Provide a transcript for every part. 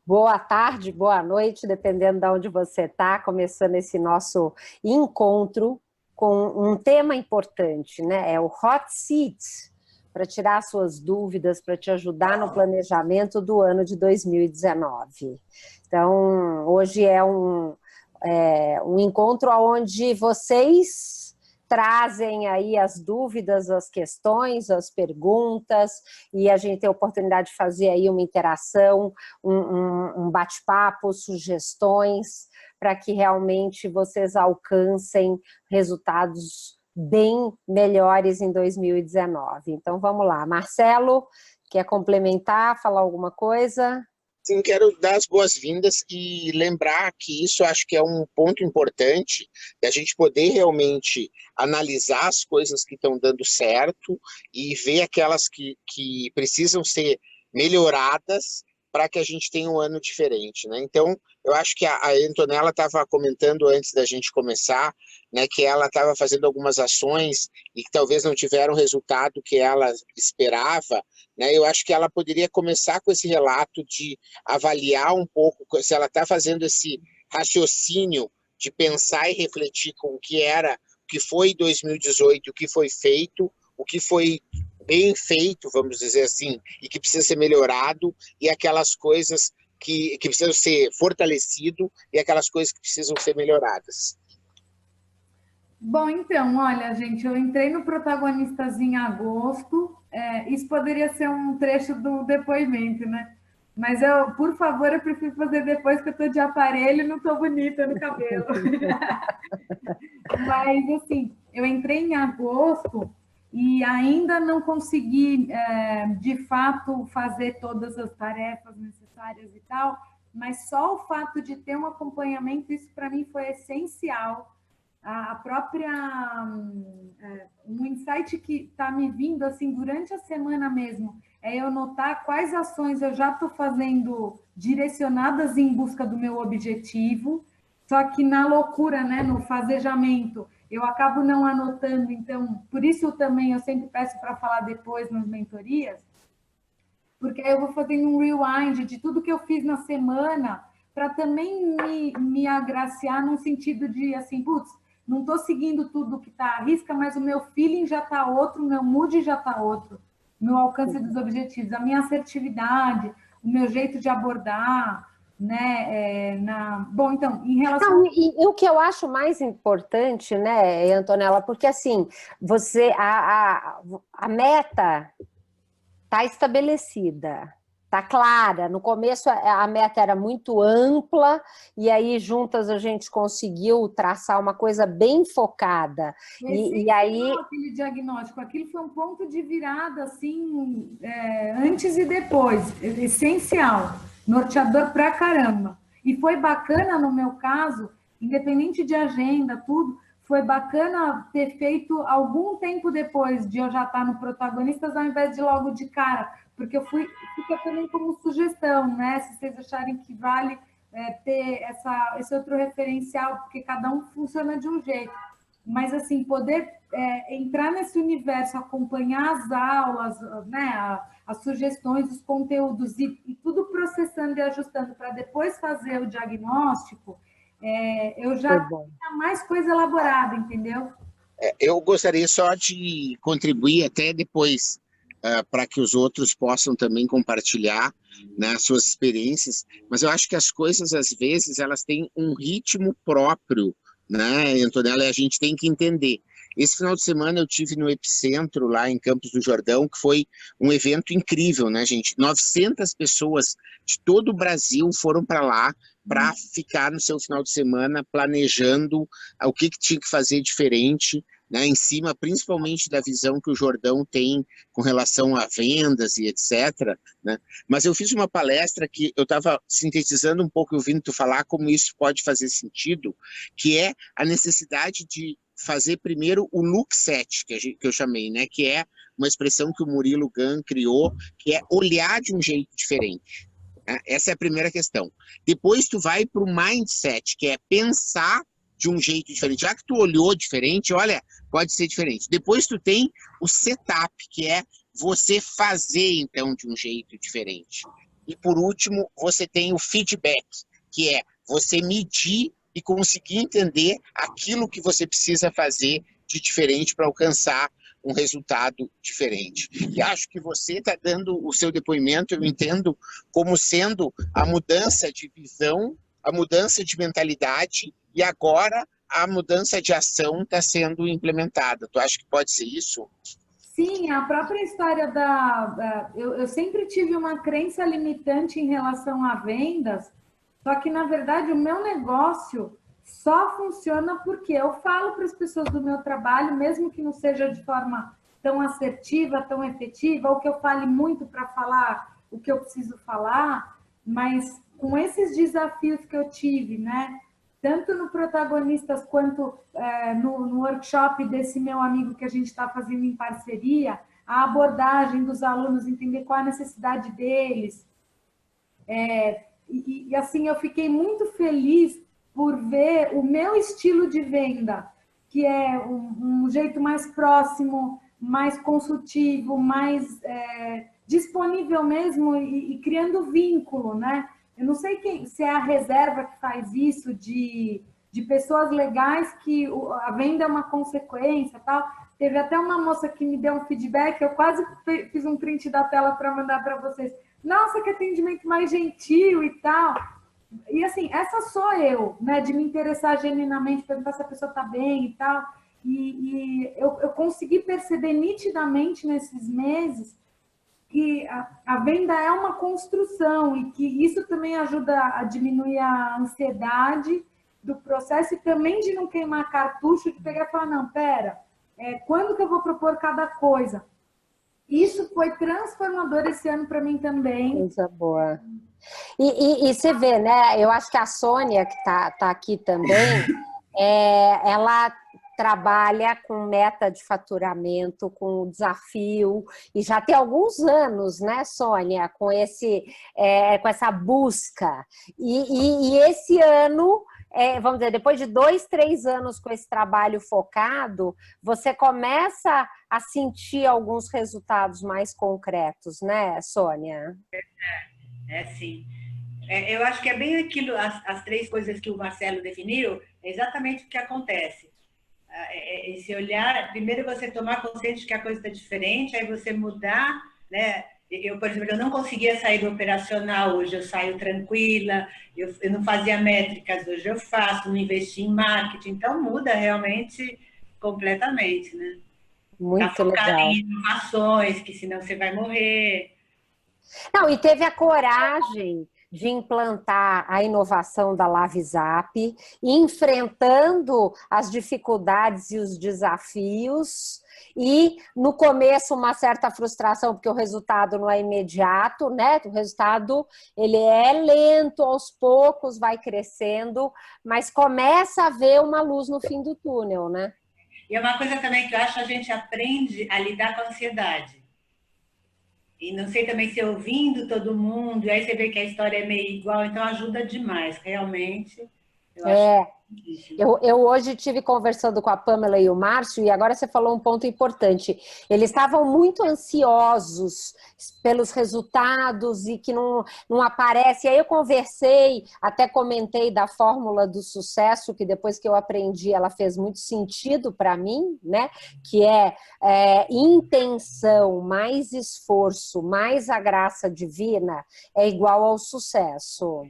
Boa tarde, boa noite, dependendo de onde você está, começando esse nosso encontro com um tema importante, né? É o Hot Seat, para tirar suas dúvidas, para te ajudar no planejamento do ano de 2019. Então, hoje é um encontro onde vocês trazem aí as dúvidas, as questões, as perguntas, e a gente tem a oportunidade de fazer aí uma interação, um bate-papo, sugestões, para que realmente vocês alcancem resultados bem melhores em 2019. Então, vamos lá. Marcelo, quer complementar, falar alguma coisa? Sim, quero dar as boas-vindas e lembrar que isso acho que é um ponto importante da gente poder realmente analisar as coisas que estão dando certo e ver aquelas que precisam ser melhoradas para que a gente tenha um ano diferente, né? Então, eu acho que a Antonella estava comentando antes da gente começar, né, que ela estava fazendo algumas ações e que talvez não tiveram o resultado que ela esperava, né? Eu acho que ela poderia começar com esse relato de avaliar um pouco se ela está fazendo esse raciocínio de pensar e refletir com o que era, o que foi 2018, o que foi feito, o que foi bem feito, vamos dizer assim, e que precisa ser melhorado, e aquelas coisas que precisam ser fortalecido e aquelas coisas que precisam ser melhoradas. Bom, então, olha, gente, eu entrei no Protagonistas em agosto, isso poderia ser um trecho do depoimento, né? Mas eu, por favor, eu prefiro fazer depois que eu estou de aparelho e não estou bonita no cabelo. Mas, assim, eu entrei em agosto e ainda não consegui, de fato, fazer todas as tarefas necessárias e tal, mas só o fato de ter um acompanhamento, isso para mim foi essencial. A própria, um insight que está me vindo assim durante a semana mesmo, é eu notar quais ações eu já estou fazendo direcionadas em busca do meu objetivo, só que na loucura, né, no fazejamento, eu acabo não anotando, então, por isso também eu sempre peço para falar depois nas mentorias, porque aí eu vou fazendo um rewind de tudo que eu fiz na semana, para também me agraciar no sentido de, assim, putz, não estou seguindo tudo que está à risca, mas o meu feeling já está outro, o meu mood já está outro, o meu alcance dos objetivos, a minha assertividade, o meu jeito de abordar, né? Bom, então, em relação... Não, e o que eu acho mais importante, né, Antonella, porque assim, a meta está estabelecida, está clara. No começo a meta era muito ampla, e aí juntas a gente conseguiu traçar uma coisa bem focada. E aí aquele diagnóstico, aquilo foi um ponto de virada, assim, antes e depois, essencial, norteador pra caramba. E foi bacana no meu caso, independente de agenda, tudo, foi bacana ter feito algum tempo depois de eu já estar no Protagonistas, ao invés de logo de cara, porque fica também como sugestão, né? Se vocês acharem que vale ter esse outro referencial, porque cada um funciona de um jeito. Mas, assim, poder entrar nesse universo, acompanhar as aulas, né? As sugestões, os conteúdos, e tudo processando e ajustando para depois fazer o diagnóstico, eu já tinha mais coisa elaborada, entendeu? Eu gostaria só de contribuir até depois, para que os outros possam também compartilhar, né, suas experiências, mas eu acho que as coisas, às vezes, elas têm um ritmo próprio, né, Antonella, e a gente tem que entender. Esse final de semana eu tive no Epicentro, lá em Campos do Jordão, que foi um evento incrível, né, gente? 900 pessoas de todo o Brasil foram para lá para ficar no seu final de semana planejando o que tinha que fazer diferente, né, em cima principalmente da visão que o Jordão tem com relação a vendas e etc. Né? Mas eu fiz uma palestra que eu estava sintetizando um pouco, ouvindo tu falar como isso pode fazer sentido, que é a necessidade de fazer primeiro o look set, que eu chamei, né, que é uma expressão que o Murilo Gun criou, que é olhar de um jeito diferente. Né? Essa é a primeira questão. Depois tu vai para o mindset, que é pensar de um jeito diferente. Já que tu olhou diferente, olha, pode ser diferente. Depois tu tem o setup, que é você fazer, então, de um jeito diferente. E, por último, você tem o feedback, que é você medir e conseguir entender aquilo que você precisa fazer de diferente para alcançar um resultado diferente. E acho que você está dando o seu depoimento, eu entendo, como sendo a mudança de visão, a mudança de mentalidade e agora a mudança de ação está sendo implementada. Tu acha que pode ser isso? Sim, a própria história eu sempre tive uma crença limitante em relação a vendas, só que, na verdade, o meu negócio só funciona porque eu falo para as pessoas do meu trabalho, mesmo que não seja de forma tão assertiva, tão efetiva, ou que eu fale muito para falar o que eu preciso falar, mas com esses desafios que eu tive, né? Tanto no Protagonistas quanto no workshop desse meu amigo que a gente está fazendo em parceria, a abordagem dos alunos, entender qual a necessidade deles. E assim, eu fiquei muito feliz por ver o meu estilo de venda, que é um jeito mais próximo, mais consultivo, mais disponível mesmo e criando vínculo, né? Eu não sei se é a reserva que faz isso, de pessoas legais que a venda é uma consequência, tal. Teve até uma moça que me deu um feedback, eu quase fiz um print da tela para mandar para vocês. Nossa, que atendimento mais gentil e tal. E assim, essa sou eu, né? De me interessar genuinamente, perguntar se a pessoa está bem e tal. E eu consegui perceber nitidamente nesses meses que a venda é uma construção e que isso também ajuda a diminuir a ansiedade do processo e também de não queimar cartucho, de pegar e falar, não, pera, quando que eu vou propor cada coisa? Isso foi transformador esse ano para mim também. Coisa boa. E você vê, né? Eu acho que a Sônia, que tá aqui também, ela trabalha com meta de faturamento, com desafio, e já tem alguns anos, né, Sônia, com essa busca. E esse ano, vamos dizer, depois de 2, 3 anos com esse trabalho focado, você começa a sentir alguns resultados mais concretos, né, Sônia? Sim. Eu acho que é bem aquilo, as 3 coisas que o Marcelo definiu, é exatamente o que acontece. Esse olhar, primeiro você tomar consciência de que a coisa está diferente, aí você mudar, né? Eu, por exemplo, eu não conseguia sair do operacional, hoje eu saio tranquila, eu não fazia métricas, hoje eu faço, não investi em marketing, então muda realmente completamente, né? Muito legal. Em inovações, que senão você vai morrer. Não, e teve a coragem de implantar a inovação da LaveZap, enfrentando as dificuldades e os desafios, e no começo uma certa frustração, porque o resultado não é imediato, né? O resultado ele é lento, aos poucos vai crescendo, mas começa a ver uma luz no fim do túnel, né? E é uma coisa também que eu acho que a gente aprende a lidar com a ansiedade. E não sei também se ouvindo todo mundo, e aí você vê que a história é meio igual, então ajuda demais, realmente. Eu acho eu hoje estive conversando com a Pamela e o Márcio, e agora você falou um ponto importante. Eles estavam muito ansiosos pelos resultados e que não aparece. E aí eu conversei, até comentei da fórmula do sucesso, que depois que eu aprendi, ela fez muito sentido para mim, né? Que é intenção, mais esforço, mais a graça divina é igual ao sucesso.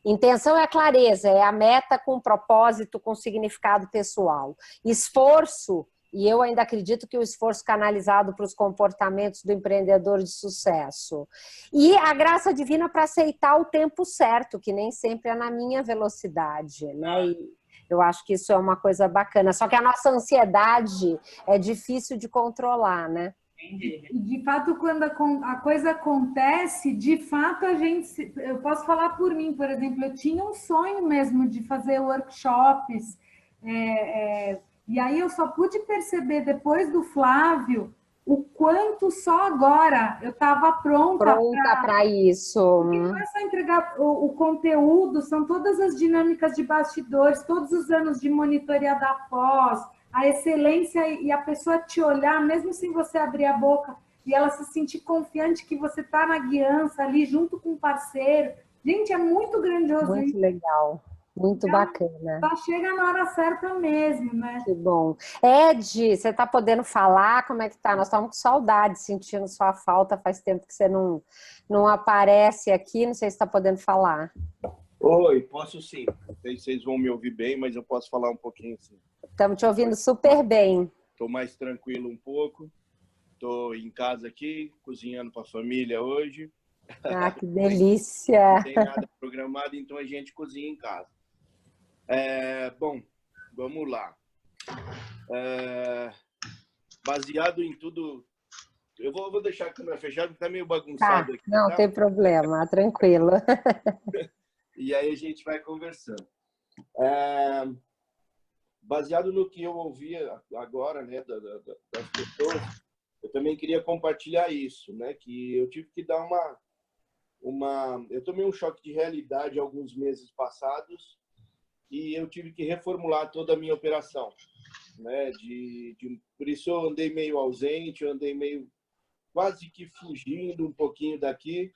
Intenção é a clareza, é a meta com propósito, com significado pessoal. Esforço, e eu ainda acredito que o esforço canalizado para os comportamentos do empreendedor de sucesso. E a graça divina para aceitar o tempo certo, que nem sempre é na minha velocidade, né? E eu acho que isso é uma coisa bacana. Só que a nossa ansiedade é difícil de controlar, né? E, de fato, quando a coisa acontece, de fato, eu posso falar por mim, por exemplo, eu tinha um sonho mesmo de fazer workshops, e aí eu só pude perceber depois do Flávio o quanto só agora eu estava pronta para isso. Porque não é só entregar o conteúdo, são todas as dinâmicas de bastidores, todos os anos de monitorear da pós, a excelência e a pessoa te olhar, mesmo sem você abrir a boca, e ela se sentir confiante que você está na guiança ali junto com o parceiro. Gente, é muito grandioso Muito isso. legal, muito bacana. Só chega na hora certa mesmo, né? Que bom. Ed, você está podendo falar? Como é que tá? Nós estamos com saudade, sentindo sua falta. Faz tempo que você não aparece aqui. Não sei se está podendo falar. Oi, posso sim. Não sei se vocês vão me ouvir bem, mas eu posso falar um pouquinho sim. Estamos te ouvindo super bem. Estou mais tranquilo um pouco. Estou em casa aqui, cozinhando para a família hoje. Ah, que delícia! Não tem nada programado, então a gente cozinha em casa. Bom, vamos lá. Baseado em tudo... Eu vou deixar a câmera fechada, porque está meio bagunçado aqui. Não tem problema, tranquilo. E aí a gente vai conversando. Baseado no que eu ouvi agora, né, das pessoas, eu também queria compartilhar isso, né, que eu tive que dar eu tomei um choque de realidade alguns meses passados e eu tive que reformular toda a minha operação, né, por isso eu andei meio ausente, eu andei meio quase que fugindo um pouquinho daqui,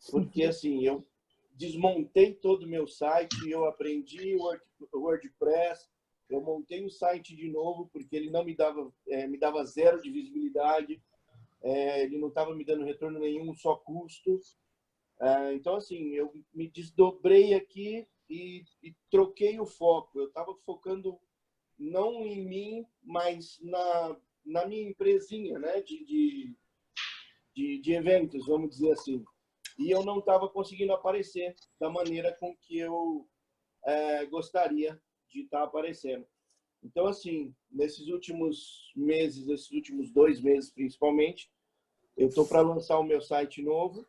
porque assim, eu desmontei todo o meu site, eu aprendi o WordPress, eu montei o site de novo, porque ele não me dava zero de visibilidade, ele não estava me dando retorno nenhum, só custo. Então, assim, eu me desdobrei aqui e troquei o foco. Eu estava focando não em mim, mas na minha empresinha, né, de eventos, vamos dizer assim. E eu não estava conseguindo aparecer da maneira com que eu gostaria de estar aparecendo. Então, assim, nesses últimos meses, esses últimos 2 meses principalmente, eu estou para lançar o meu site novo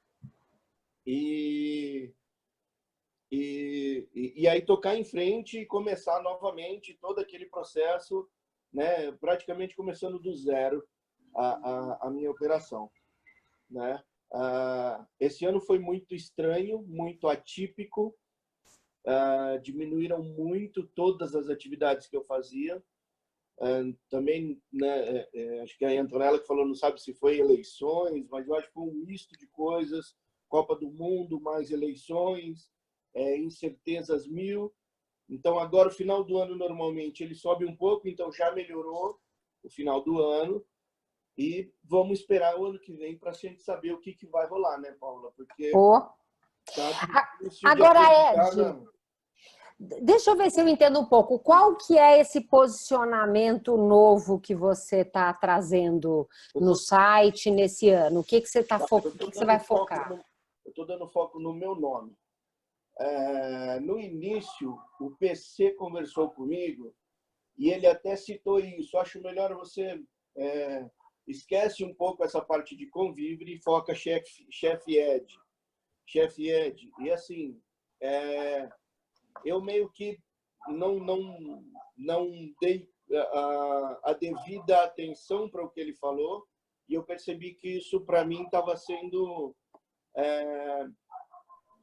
e aí tocar em frente e começar novamente todo aquele processo, né, praticamente começando do zero a minha operação, né? Esse ano foi muito estranho, muito atípico, diminuíram muito todas as atividades que eu fazia. Também, né, acho que a Antonella que falou, não sabe se foi eleições, mas eu acho que foi um misto de coisas, Copa do Mundo, mais eleições, incertezas mil. Então, agora, o final do ano, normalmente, ele sobe um pouco, então já melhorou o final do ano. E vamos esperar o ano que vem para a gente saber o que vai rolar, né, Paula? Porque tá difícil de Agora, acreditar, Ed, não. deixa eu ver se eu entendo um pouco. Qual que é esse posicionamento novo que você está trazendo no site nesse ano? O que você vai focar? Eu estou dando foco no meu nome. No início, o PC conversou comigo e ele até citou isso. Acho melhor você esquece um pouco essa parte de Convivre e foca Chef Ed. E assim, eu meio que não dei a devida atenção para o que ele falou e eu percebi que isso para mim estava sendo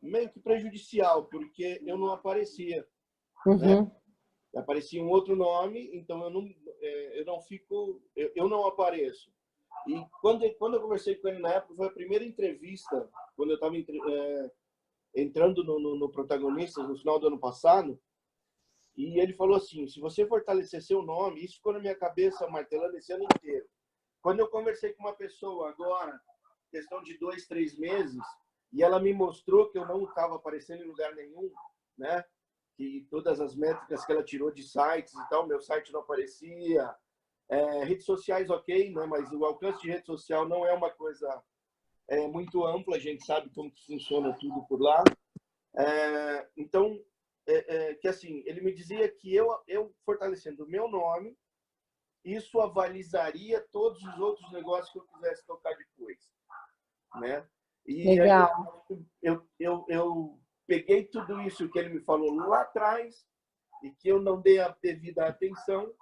meio que prejudicial, porque eu não aparecia, né? Aparecia um outro nome, então eu não apareço. E quando eu conversei com ele na época, foi a primeira entrevista, quando eu estava entrando no Protagonistas no final do ano passado, e ele falou assim, se você fortalecer seu nome, isso ficou na minha cabeça martelando esse ano inteiro. Quando eu conversei com uma pessoa agora, questão de 2, 3 meses, e ela me mostrou que eu não estava aparecendo em lugar nenhum, né? Que todas as métricas que ela tirou de sites e tal, meu site não aparecia. Redes sociais, ok, né? Mas o alcance de rede social não é uma coisa muito ampla, a gente sabe como que funciona tudo por lá. Então, que assim, ele me dizia que eu fortalecendo o meu nome, isso avalizaria todos os outros negócios que eu quisesse tocar depois, né? E legal. Aí eu peguei tudo isso que ele me falou lá atrás e que eu não dei a devida atenção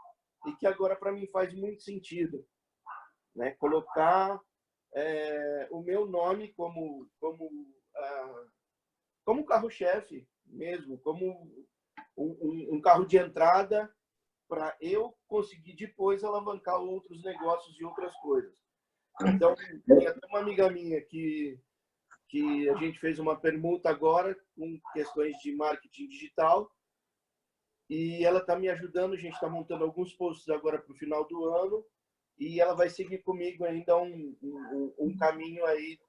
e que agora para mim faz muito sentido, né? Colocar o meu nome como carro-chefe mesmo, como um carro de entrada para eu conseguir depois alavancar outros negócios e outras coisas. Então, tem até uma amiga minha que a gente fez uma permuta agora com questões de marketing digital e ela está me ajudando. A gente está montando alguns posts agora para o final do ano e ela vai seguir comigo ainda um caminho aí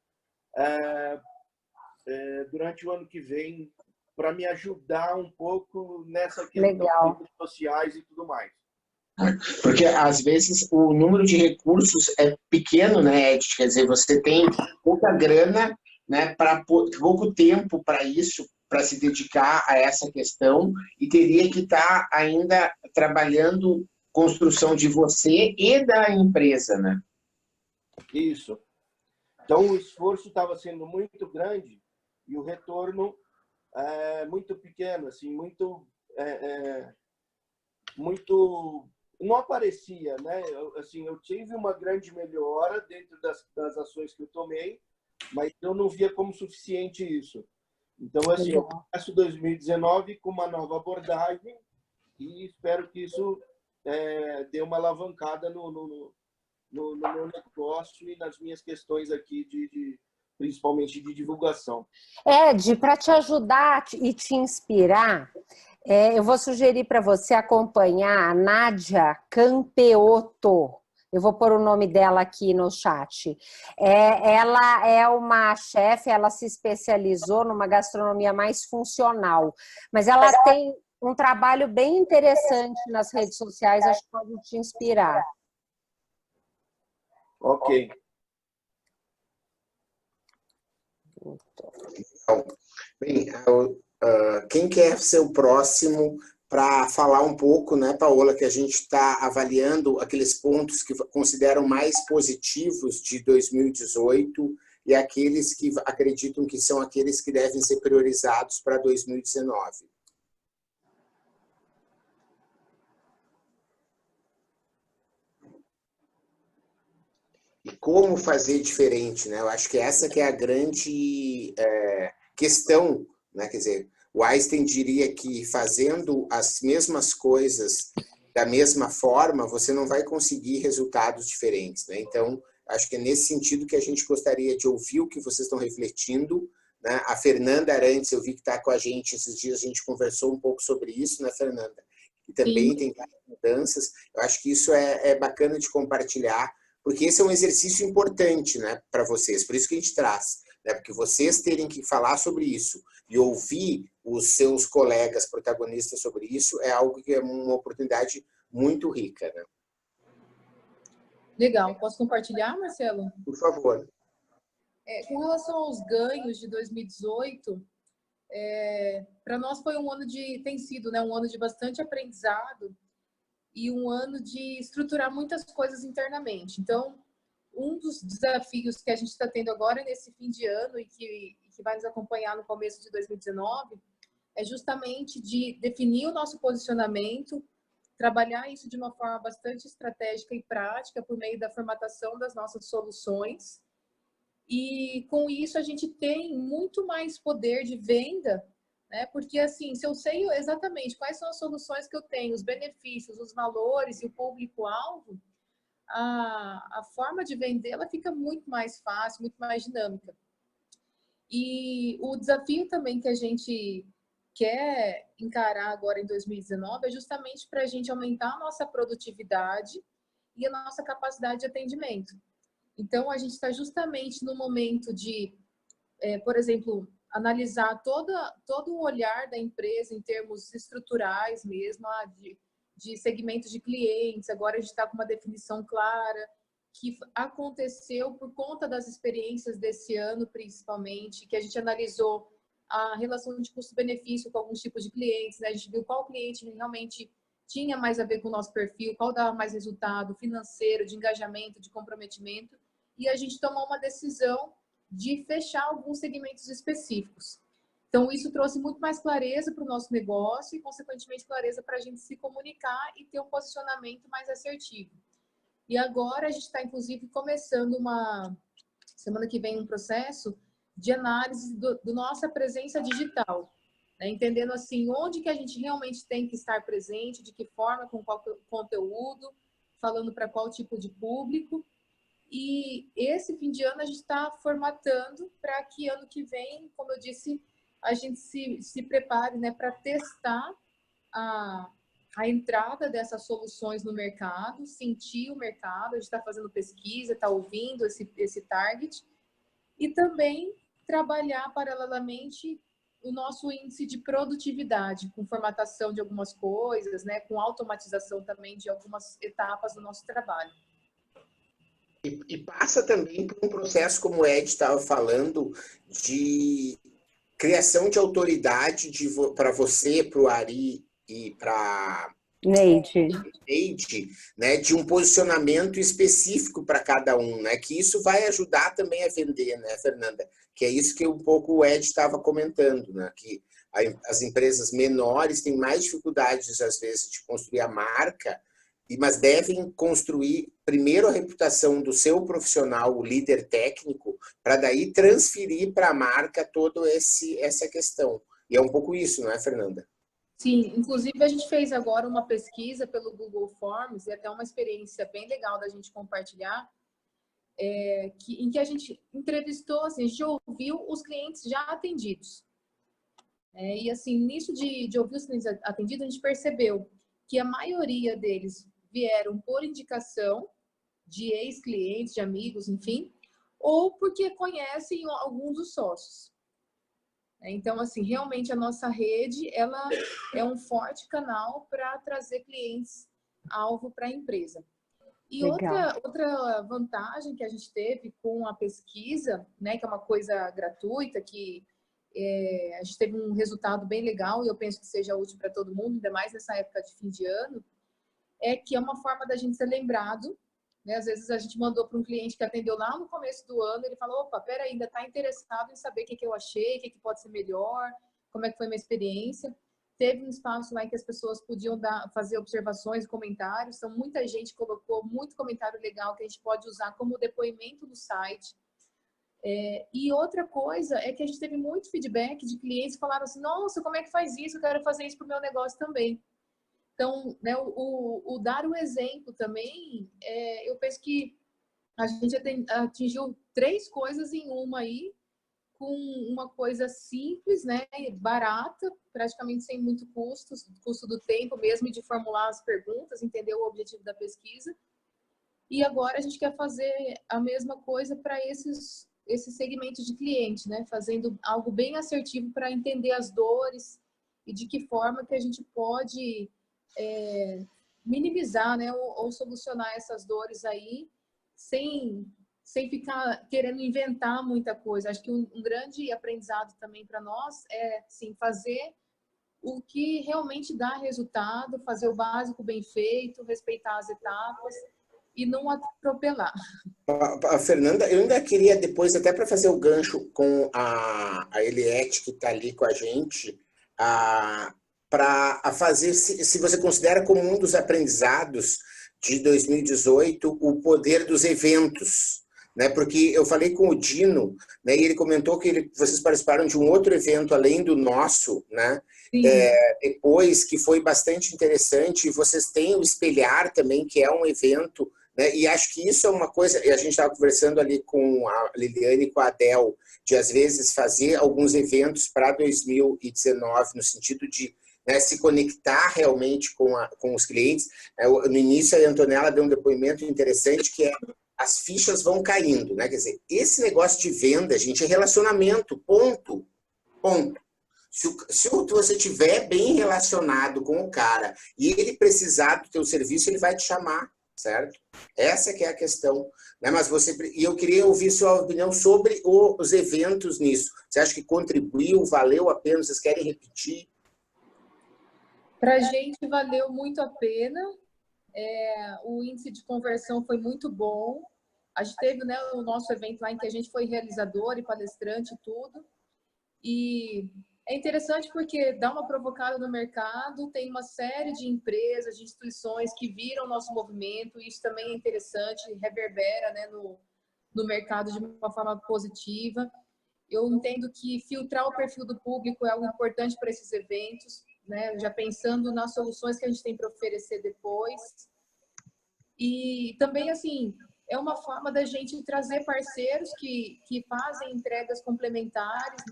durante o ano que vem para me ajudar um pouco nessa questão das redes sociais e tudo mais. Porque, às vezes, o número de recursos é pequeno, né, Ed? Quer dizer, você tem pouca grana, né, pouco tempo para isso, para se dedicar a essa questão, e teria que estar ainda trabalhando construção de você e da empresa, né? Isso. Então, o esforço estava sendo muito grande e o retorno muito pequeno, assim, muito não aparecia, né? Eu tive uma grande melhora dentro das ações que eu tomei, mas eu não via como suficiente isso. Então, eu começo 2019 com uma nova abordagem e espero que isso dê uma alavancada no meu negócio e nas minhas questões aqui principalmente de divulgação. Ed, para te ajudar e te inspirar, eu vou sugerir para você acompanhar a Nádia Campeotto. Eu vou pôr o nome dela aqui no chat. Ela é uma chefe, ela se especializou numa gastronomia mais funcional, mas ela tem um trabalho bem interessante nas redes sociais, acho que pode te inspirar. Ok. Então, bem, quem quer ser o próximo para falar um pouco, né, Paola, que a gente está avaliando aqueles pontos que consideram mais positivos de 2018 e aqueles que acreditam que são aqueles que devem ser priorizados para 2019. E como fazer diferente, né? Eu acho que essa que é a grande questão, né? Quer dizer, o Einstein diria que fazendo as mesmas coisas da mesma forma, você não vai conseguir resultados diferentes, né? Então, acho que é nesse sentido que a gente gostaria de ouvir o que vocês estão refletindo, né? A Fernanda Arantes, eu vi que está com a gente esses dias, a gente conversou um pouco sobre isso, né, Fernanda? E também Sim. Tem várias mudanças. Eu acho que isso é bacana de compartilhar, porque esse é um exercício importante, né, para vocês. Por isso que a gente traz, né, porque vocês terem que falar sobre isso e ouvir os seus colegas protagonistas sobre isso é algo que é uma oportunidade muito rica, né? Legal. Posso compartilhar, Marcelo? Por favor. Com relação aos ganhos de 2018, para nós foi tem sido, né, um ano de bastante aprendizado e um ano de estruturar muitas coisas internamente. Então, um dos desafios que a gente está tendo agora nesse fim de ano e que vai nos acompanhar no começo de 2019 é justamente de definir o nosso posicionamento, trabalhar isso de uma forma bastante estratégica e prática por meio da formatação das nossas soluções. E com isso a gente tem muito mais poder de venda, né? Porque assim, se eu sei exatamente quais são as soluções que eu tenho, os benefícios, os valores e o público-alvo, a forma de vender ela fica muito mais fácil, muito mais dinâmica. E o desafio também que a gente quer encarar agora em 2019 é justamente para a gente aumentar a nossa produtividade e a nossa capacidade de atendimento. Então, a gente está justamente no momento de, por exemplo, analisar todo o olhar da empresa em termos estruturais mesmo, de segmentos de clientes. Agora a gente está com uma definição clara que aconteceu por conta das experiências desse ano, principalmente, que a gente analisou a relação de custo-benefício com alguns tipos de clientes, né? A gente viu qual cliente realmente tinha mais a ver com o nosso perfil, qual dava mais resultado financeiro, de engajamento, de comprometimento, e a gente tomou uma decisão de fechar alguns segmentos específicos. Então, isso trouxe muito mais clareza para o nosso negócio e, consequentemente, clareza para a gente se comunicar e ter um posicionamento mais assertivo. E agora a gente está, inclusive, começando semana que vem, um processo de análise da nossa presença digital, né? Entendendo, assim, onde que a gente realmente tem que estar presente, de que forma, com qual conteúdo, falando para qual tipo de público. E esse fim de ano a gente está formatando para que ano que vem, como eu disse, a gente se prepare, né, para testar a entrada dessas soluções no mercado, sentir o mercado, a gente está fazendo pesquisa, está ouvindo esse target, e também trabalhar paralelamente o nosso índice de produtividade, com formatação de algumas coisas, né, com automatização também de algumas etapas do nosso trabalho. E passa também por um processo, como o Ed estava falando, de criação de autoridade para você, para o Ari e para Neide, né, de um posicionamento específico para cada um, né, que isso vai ajudar também a vender, né, Fernanda? Que é isso que um pouco o Ed estava comentando, né, que as empresas menores têm mais dificuldades, às vezes, de construir a marca, mas devem construir primeiro a reputação do seu profissional, o líder técnico, para daí transferir para a marca toda essa questão. E é um pouco isso, não é, Fernanda? Sim, inclusive a gente fez agora uma pesquisa pelo Google Forms, e até uma experiência bem legal da gente compartilhar, em que a gente entrevistou, assim, a gente ouviu os clientes já atendidos. E assim, nisso de ouvir os clientes atendidos, a gente percebeu que a maioria deles vieram por indicação de ex-clientes, de amigos, enfim, ou porque conhecem alguns dos sócios. Então, assim, realmente a nossa rede, ela é um forte canal para trazer clientes-alvo para a empresa. E outra vantagem que a gente teve com a pesquisa, né, que é uma coisa gratuita, que a gente teve um resultado bem legal e eu penso que seja útil para todo mundo, ainda mais nessa época de fim de ano, é que é uma forma da gente ser lembrado, né? Às vezes a gente mandou para um cliente que atendeu lá no começo do ano, ele falou, opa, peraí, ainda está interessado em saber o que eu achei, o que pode ser melhor, como é que foi a minha experiência. Teve um espaço lá em que as pessoas podiam fazer observações e comentários, então muita gente colocou muito comentário legal que a gente pode usar como depoimento no site. E outra coisa é que a gente teve muito feedback de clientes que falaram assim, nossa, como é que faz isso? Eu quero fazer isso para o meu negócio também. Então, né, o dar o exemplo também, eu penso que a gente atingiu 3 coisas em uma aí, com uma coisa simples, né, barata, praticamente sem muito custo do tempo mesmo, de formular as perguntas, entender o objetivo da pesquisa. E agora a gente quer fazer a mesma coisa para esses segmentos de cliente, né, fazendo algo bem assertivo para entender as dores e de que forma que a gente pode minimizar, né, ou solucionar essas dores aí sem ficar querendo inventar muita coisa. Acho que um grande aprendizado também para nós é, sim, fazer o que realmente dá resultado, fazer o básico bem feito, respeitar as etapas e não atropelar. A Fernanda, eu ainda queria depois, até para fazer o gancho com a Eliette, que está ali com a gente, para fazer, se você considera como um dos aprendizados de 2018 o poder dos eventos, né? Porque eu falei com o Dino, né? E ele comentou que vocês participaram de um outro evento além do nosso, né? Depois, que foi bastante interessante, e vocês têm o Espelhar também, que é um evento, né? E acho que isso é uma coisa, e a gente estava conversando ali com a Liliane e com a Adel, de às vezes fazer alguns eventos para 2019, no sentido de, né, se conectar realmente com os clientes. No início, a Antonella deu um depoimento interessante, que é as fichas vão caindo, né? Quer dizer, esse negócio de venda, gente, é relacionamento, ponto. Se você estiver bem relacionado com o cara e ele precisar do teu serviço, ele vai te chamar, certo? Essa que é a questão, né? Mas eu queria ouvir sua opinião sobre os eventos nisso. Você acha que contribuiu, valeu a pena? Vocês querem repetir? Para a gente valeu muito a pena. O índice de conversão foi muito bom. A gente teve, né, o nosso evento lá em que a gente foi realizador e palestrante e tudo. E é interessante porque dá uma provocada no mercado, tem uma série de empresas, de instituições que viram o nosso movimento, e isso também é interessante, reverbera, né, no mercado de uma forma positiva. Eu entendo que filtrar o perfil do público é algo importante para esses eventos, né, já pensando nas soluções que a gente tem para oferecer depois. E também, assim, é uma forma da gente trazer parceiros que fazem entregas complementares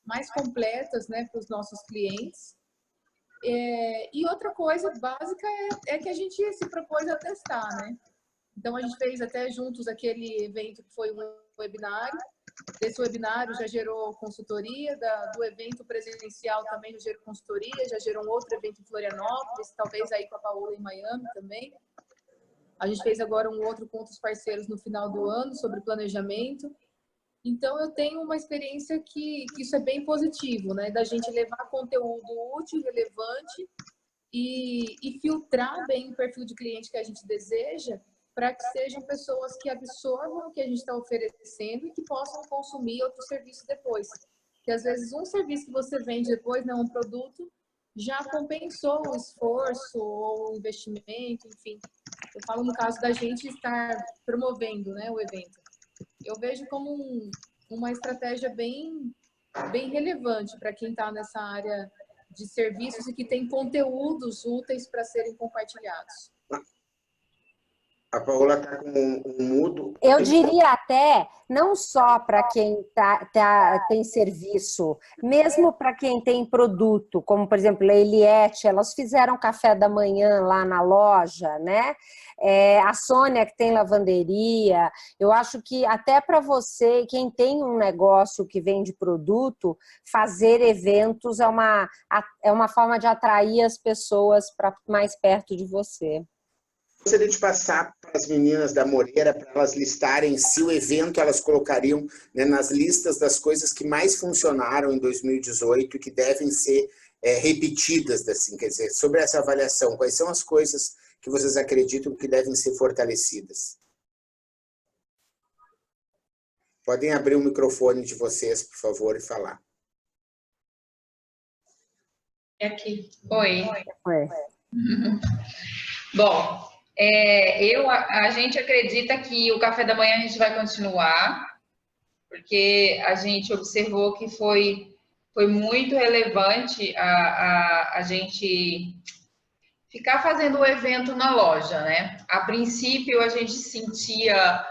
mais completas, né, para os nossos clientes. E outra coisa básica é que a gente se propôs a testar, né? Então, a gente fez até juntos aquele evento que foi um webinário. Desse webinário já gerou consultoria, do evento presencial também já gerou consultoria, já gerou um outro evento em Florianópolis, talvez aí com a Paola em Miami também. A gente fez agora um outro com outros parceiros no final do ano sobre planejamento. Então, eu tenho uma experiência que isso é bem positivo, né? Da gente levar conteúdo útil, relevante e filtrar bem o perfil de cliente que a gente deseja, para que sejam pessoas que absorvam o que a gente está oferecendo e que possam consumir outro serviço depois. Porque, às vezes, um serviço que você vende depois, né, um produto, já compensou o esforço ou o investimento, enfim. Eu falo no caso da gente estar promovendo, né, o evento. Eu vejo como uma estratégia bem relevante para quem está nessa área de serviços e que tem conteúdos úteis para serem compartilhados. A Paola está com um mudo. Eu diria até, não só para quem tem serviço, mesmo para quem tem produto, como, por exemplo, a Eliette, elas fizeram café da manhã lá na loja, né? A Sônia, que tem lavanderia. Eu acho que até para você, quem tem um negócio que vende produto, fazer eventos é uma forma de atrair as pessoas para mais perto de você. Gostaria de passar para as meninas da Moreira, para elas listarem se o evento elas colocariam, né, nas listas das coisas que mais funcionaram em 2018 e que devem ser repetidas, assim, quer dizer, sobre essa avaliação, quais são as coisas que vocês acreditam que devem ser fortalecidas? Podem abrir o microfone de vocês, por favor, e falar. É aqui. Oi. Oi. Bom, a gente acredita que o café da manhã a gente vai continuar, porque a gente observou que foi muito relevante a gente ficar fazendo o evento na loja, né? A princípio a gente sentia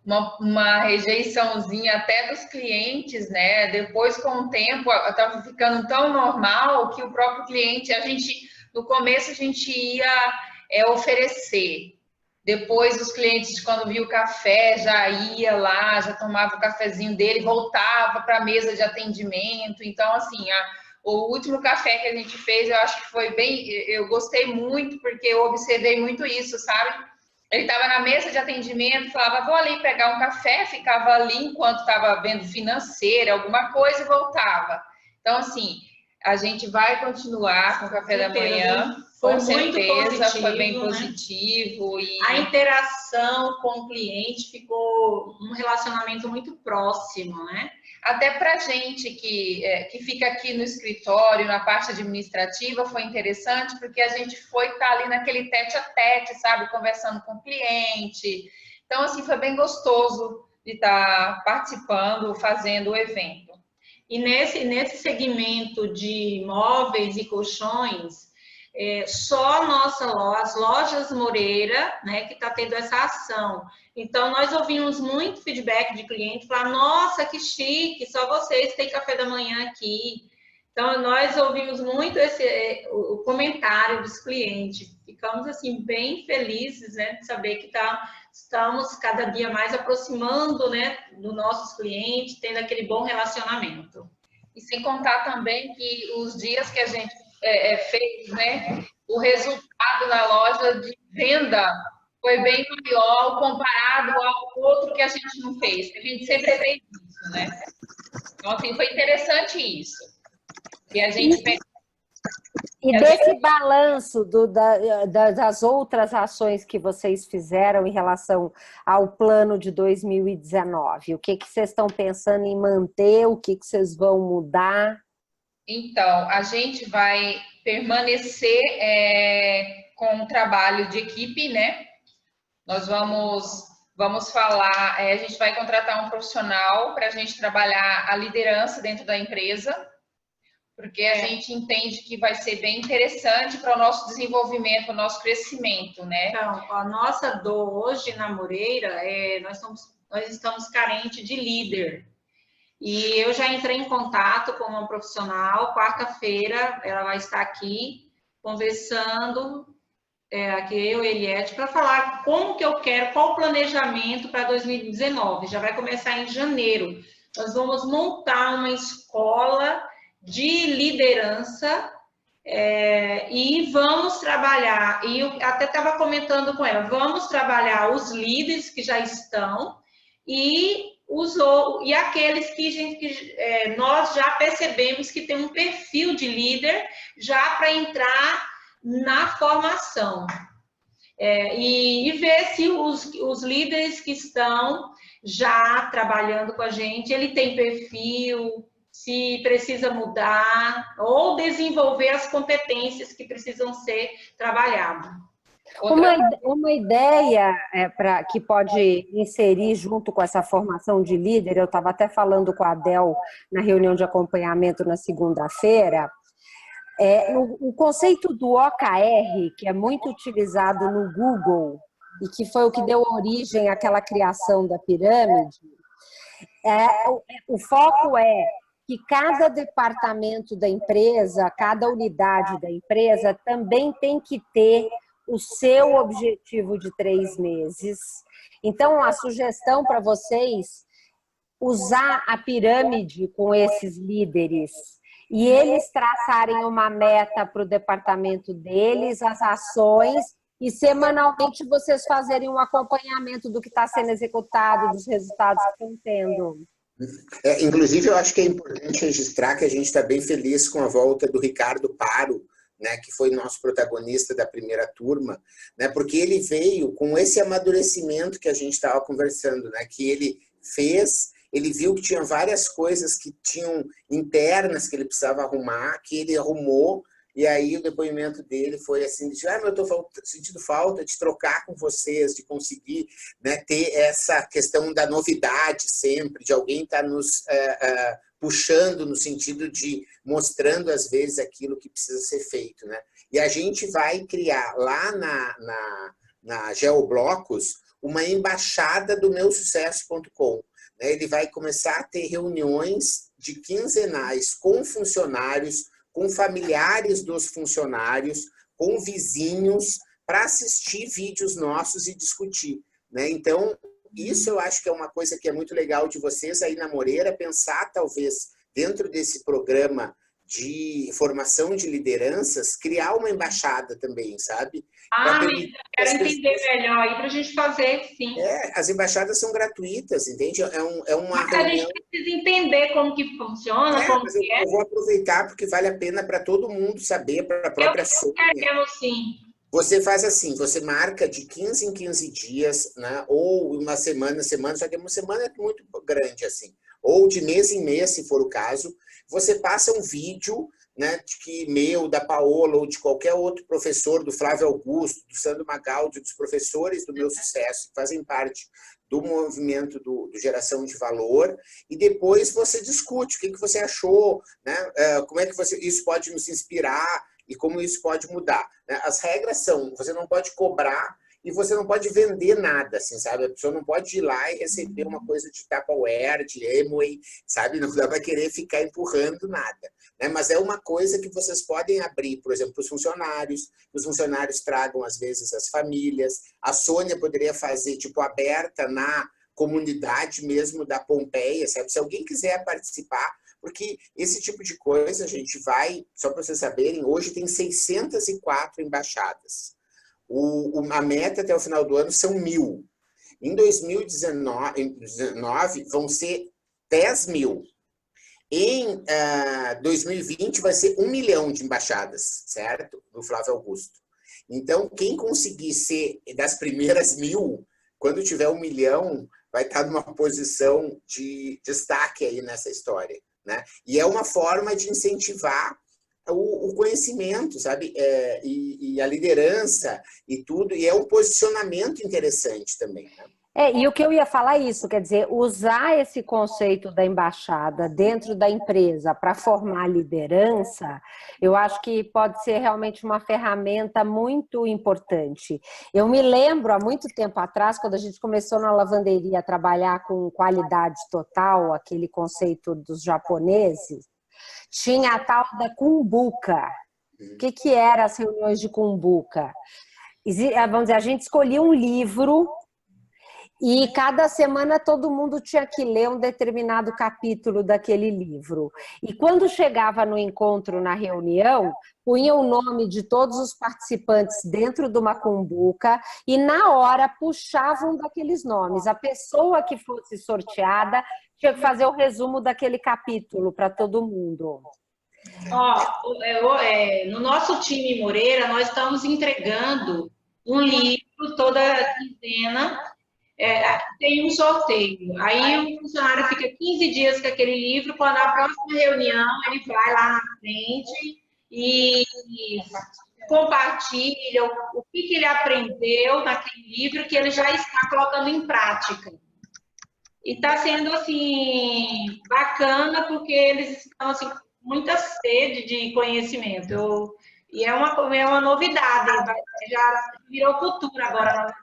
uma rejeiçãozinha até dos clientes, né? Depois, com o tempo, estava ficando tão normal que o próprio cliente, no começo a gente ia oferecer. Depois, os clientes, quando viam o café, já ia lá, já tomava o cafezinho dele, voltava para a mesa de atendimento. Então, assim, o último café que a gente fez, eu acho que foi eu gostei muito, porque eu observei muito isso, sabe? Ele estava na mesa de atendimento, falava, vou ali pegar um café, ficava ali enquanto estava vendo financeira, alguma coisa, e voltava. Então, assim, a gente vai continuar com o café da manhã. Foi com muito certeza, positivo, foi bem né? positivo. E a interação com o cliente ficou um relacionamento muito próximo, né? Até para a gente que fica aqui no escritório, na parte administrativa, foi interessante, porque a gente foi estar ali naquele tete-a-tete, sabe? Conversando com o cliente. Então, assim, foi bem gostoso de estar participando, fazendo o evento. E nesse segmento de móveis e colchões, só as lojas Moreira, né, que está tendo essa ação. Então, nós ouvimos muito feedback de clientes, falar, nossa, que chique, só vocês têm café da manhã aqui. Então, nós ouvimos muito o comentário dos clientes. Ficamos, assim, bem felizes, né, de saber que estamos cada dia mais aproximando, né, dos nossos clientes, tendo aquele bom relacionamento. E sem contar também que os dias que a gente fez, né, o resultado na loja de venda foi bem maior comparado ao outro que a gente não fez. A gente sempre fez isso, né? Então, assim, foi interessante isso. E a gente E desse balanço das outras ações que vocês fizeram em relação ao plano de 2019, o que vocês estão pensando em manter, o que vocês vão mudar? Então, a gente vai permanecer com o trabalho de equipe, né? Nós vamos falar, a gente vai contratar um profissional para a gente trabalhar a liderança dentro da empresa, porque a gente entende que vai ser bem interessante para o nosso desenvolvimento, para o nosso crescimento, né? Então, a nossa dor hoje na Moreira nós estamos carentes de líder. E eu já entrei em contato com uma profissional, quarta-feira ela vai estar aqui conversando, aqui eu e Eliette, para falar como que eu quero, qual o planejamento para 2019. Já vai começar em janeiro. Nós vamos montar uma escola de liderança e vamos trabalhar, e eu até estava comentando com ela, vamos trabalhar os líderes que já estão e aqueles que nós já percebemos que tem um perfil de líder já para entrar na formação. E ver se os líderes que estão já trabalhando com a gente, ele tem perfil, se precisa mudar ou desenvolver as competências que precisam ser trabalhadas. Uma ideia que pode inserir junto com essa formação de líder, eu estava até falando com a Adel na reunião de acompanhamento na segunda-feira, o conceito do OKR, que é muito utilizado no Google e que foi o que deu origem àquela criação da pirâmide, o foco é que cada departamento da empresa, cada unidade da empresa também tem que ter o seu objetivo de 3 meses. Então, a sugestão para vocês, usar a pirâmide com esses líderes e eles traçarem uma meta para o departamento deles, as ações, e semanalmente vocês fazerem um acompanhamento do que está sendo executado, dos resultados que estão tendo. Inclusive, eu acho que é importante registrar que a gente está bem feliz com a volta do Ricardo Paro, né, que foi nosso protagonista da primeira turma, né, porque ele veio com esse amadurecimento que a gente estava conversando, né, que ele viu que tinha várias coisas que tinham internas que ele precisava arrumar, que ele arrumou, e aí o depoimento dele foi assim, eu estou sentindo falta de trocar com vocês, de conseguir, né, ter essa questão da novidade sempre, de alguém estar nos puxando no sentido de mostrando às vezes aquilo que precisa ser feito, né? E a gente vai criar lá na Geoblocos uma embaixada do meusucesso.com. Ele vai começar a ter reuniões de quinzenais com funcionários, com familiares dos funcionários, com vizinhos, para assistir vídeos nossos e discutir, né? Então, isso eu acho que é uma coisa que é muito legal de vocês aí na Moreira, pensar talvez dentro desse programa de formação de lideranças, criar uma embaixada também, sabe? Eu quero entender melhor aí para a gente fazer, sim. As embaixadas são gratuitas, entende? Mas a gente precisa entender como que funciona, Eu vou aproveitar porque vale a pena para todo mundo saber, para a própria Sônia. Sim. Você faz assim, você marca de 15 em 15 dias, né? Ou uma semana, só que uma semana é muito grande, assim. Ou de mês em mês, se for o caso. Você passa um vídeo, né, da Paola ou de qualquer outro professor, do Flávio Augusto, do Sandro Magaldi, dos professores do Meu Sucesso, que fazem parte do movimento do Geração de Valor, e depois você discute o que você achou, né? Como é que isso pode nos inspirar e como isso pode mudar, né? As regras são, você não pode cobrar e você não pode vender nada, assim, sabe? A pessoa não pode ir lá e receber uma coisa de Tupperware, de Amway, sabe? Não dá para querer ficar empurrando nada, né? Mas é uma coisa que vocês podem abrir, por exemplo, para os funcionários tragam, às vezes, as famílias. A Sônia poderia fazer, aberta na comunidade mesmo da Pompeia, sabe? Se alguém quiser participar, porque esse tipo de coisa a gente vai, só para vocês saberem, hoje tem 604 embaixadas. A meta até o final do ano são 1.000. Em 2019 vão ser 10.000. Em 2020 vai ser 1 milhão de embaixadas, certo? Do Flávio Augusto. Então, quem conseguir ser das primeiras 1.000, quando tiver 1 milhão, vai estar numa posição de destaque aí nessa história, né? E é uma forma de incentivar o conhecimento, sabe? E a liderança e tudo. E é um posicionamento interessante também, né? E o que eu ia falar é isso, quer dizer, usar esse conceito da embaixada dentro da empresa para formar liderança, eu acho que pode ser realmente uma ferramenta muito importante. Eu me lembro, há muito tempo atrás, quando a gente começou na lavanderia a trabalhar com qualidade total, aquele conceito dos japoneses, tinha a tal da cumbuca. O que eram as reuniões de cumbuca? Vamos dizer, a gente escolhia um livro e cada semana todo mundo tinha que ler um determinado capítulo daquele livro. E quando chegava no encontro, na reunião, punha o nome de todos os participantes dentro de uma cumbuca e na hora puxavam daqueles nomes. A pessoa que fosse sorteada tinha que fazer o resumo daquele capítulo para todo mundo. No nosso time Moreira, nós estamos entregando um livro toda quinzena. Tem um sorteio. Aí o funcionário fica 15 dias com aquele livro, quando na próxima reunião ele vai lá na frente e compartilha o que ele aprendeu naquele livro que ele já está colocando em prática. E está sendo, assim, bacana, porque eles estão, assim, com muita sede de conhecimento. E é uma novidade, já virou cultura agora na vida.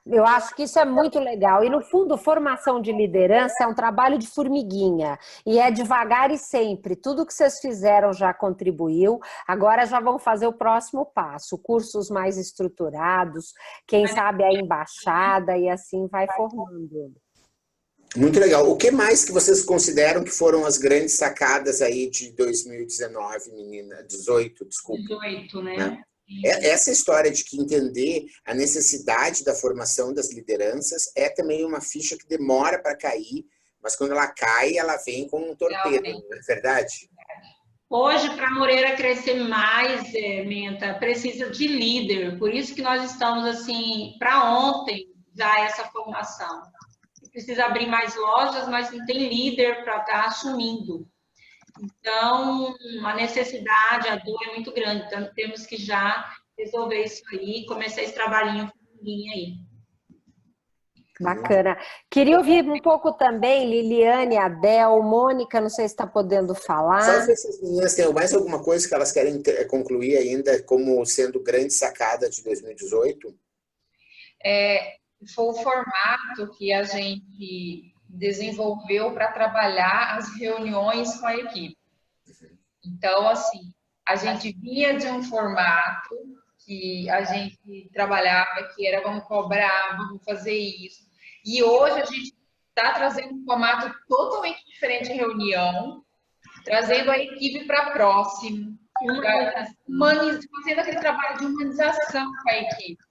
Eu acho que isso é muito legal. E, no fundo, formação de liderança é um trabalho de formiguinha. E é devagar e sempre. Tudo que vocês fizeram já contribuiu. Agora já vão fazer o próximo passo. Cursos mais estruturados, quem sabe a embaixada, e assim vai formando. Muito legal. O que mais que vocês consideram que foram as grandes sacadas aí de 2019, menina? 18, desculpa. 18, né? Essa história de que entender a necessidade da formação das lideranças é também uma ficha que demora para cair, mas quando ela cai, ela vem como um torpedo, não é verdade? Hoje, para a Moreira crescer mais, Menta, precisa de líder. Por isso que nós estamos, assim, para ontem, já essa formação. Precisa abrir mais lojas, mas não tem líder para estar assumindo. Então, a necessidade, a dor é muito grande. Então, temos que já resolver isso aí, começar esse trabalhinho aí. Bacana. Queria ouvir um pouco também, Liliane, Adel, Mônica, não sei se está podendo falar. Só se essas meninas têm mais alguma coisa que elas querem concluir ainda como sendo grande sacada de 2018? Foi o formato que a gente desenvolveu para trabalhar as reuniões com a equipe. Então, assim, a gente vinha de um formato que a gente trabalhava, que era vamos cobrar, vamos fazer isso. E hoje a gente está trazendo um formato totalmente diferente de reunião, trazendo a equipe para próximo, fazendo aquele trabalho de humanização com a equipe.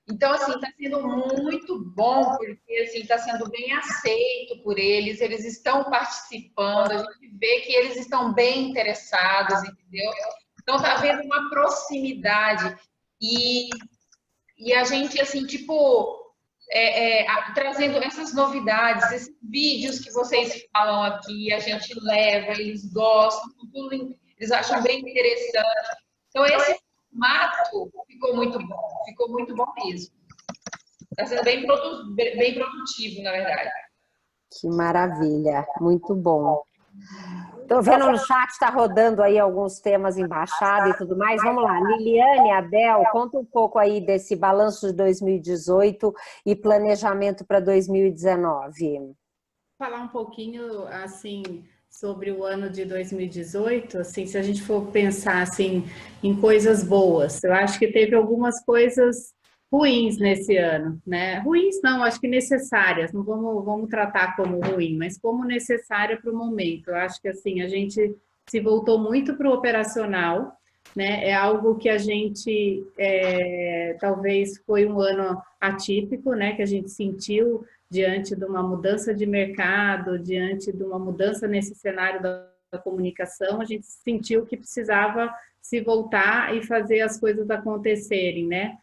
Então, assim, está sendo muito bom, porque, assim, está sendo bem aceito por eles, eles estão participando, a gente vê que eles estão bem interessados, entendeu? Então, está havendo uma proximidade e a gente, assim, tipo, trazendo essas novidades, esses vídeos que vocês falam aqui, a gente leva, eles gostam, tudo, eles acham bem interessante. Então, esse formato ficou muito bom mesmo. Está sendo bem produtivo, na verdade. Que maravilha, muito bom. Estou vendo no chat, está rodando aí alguns temas embaixada e tudo mais. Vamos lá, Liliane, Adel, conta um pouco aí desse balanço de 2018 e planejamento para 2019. Falar um pouquinho, assim, sobre o ano de 2018, assim, se a gente for pensar, assim, em coisas boas, eu acho que teve algumas coisas ruins nesse ano, né? Ruins não, acho que necessárias, não vamos tratar como ruim, mas como necessária para o momento. Eu acho que, assim, a gente se voltou muito para o operacional, né? É algo que a gente, talvez foi um ano atípico, né? Que a gente sentiu diante de uma mudança de mercado, diante de uma mudança nesse cenário da comunicação, a gente sentiu que precisava se voltar e fazer as coisas acontecerem, né?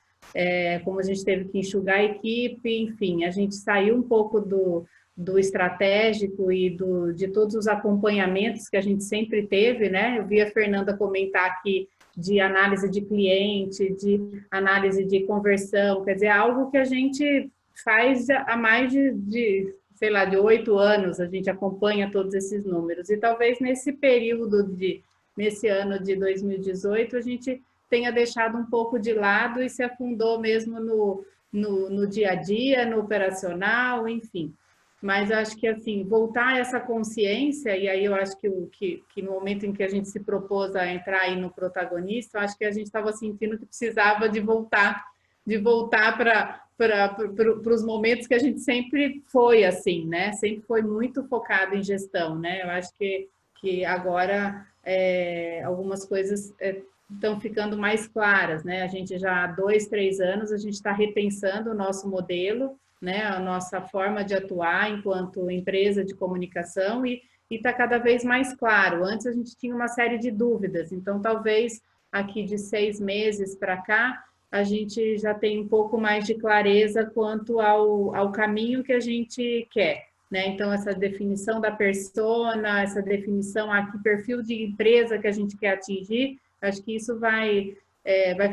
Como a gente teve que enxugar a equipe, enfim, a gente saiu um pouco do estratégico e de todos os acompanhamentos que a gente sempre teve, né? Eu vi a Fernanda comentar aqui de análise de cliente, de análise de conversão, quer dizer, algo que a gente faz há mais sei lá, de 8 anos a gente acompanha todos esses números. E talvez nesse período, nesse ano de 2018, a gente tenha deixado um pouco de lado e se afundou mesmo no dia a dia, no operacional, enfim. Mas acho que, assim, voltar a essa consciência, e aí eu acho que no momento em que a gente se propôs a entrar aí no protagonista, eu acho que a gente estava sentindo que precisava de voltar para os momentos que a gente sempre foi assim, né? Sempre foi muito focado em gestão, né? Eu acho que agora algumas coisas estão ficando mais claras, né? A gente já há 2, 3 anos, a gente está repensando o nosso modelo, né? A nossa forma de atuar enquanto empresa de comunicação e está cada vez mais claro. Antes a gente tinha uma série de dúvidas, então talvez aqui de 6 meses para cá, a gente já tem um pouco mais de clareza quanto ao caminho que a gente quer, né? Então, essa definição da persona, essa definição aqui, perfil de empresa que a gente quer atingir, acho que isso vai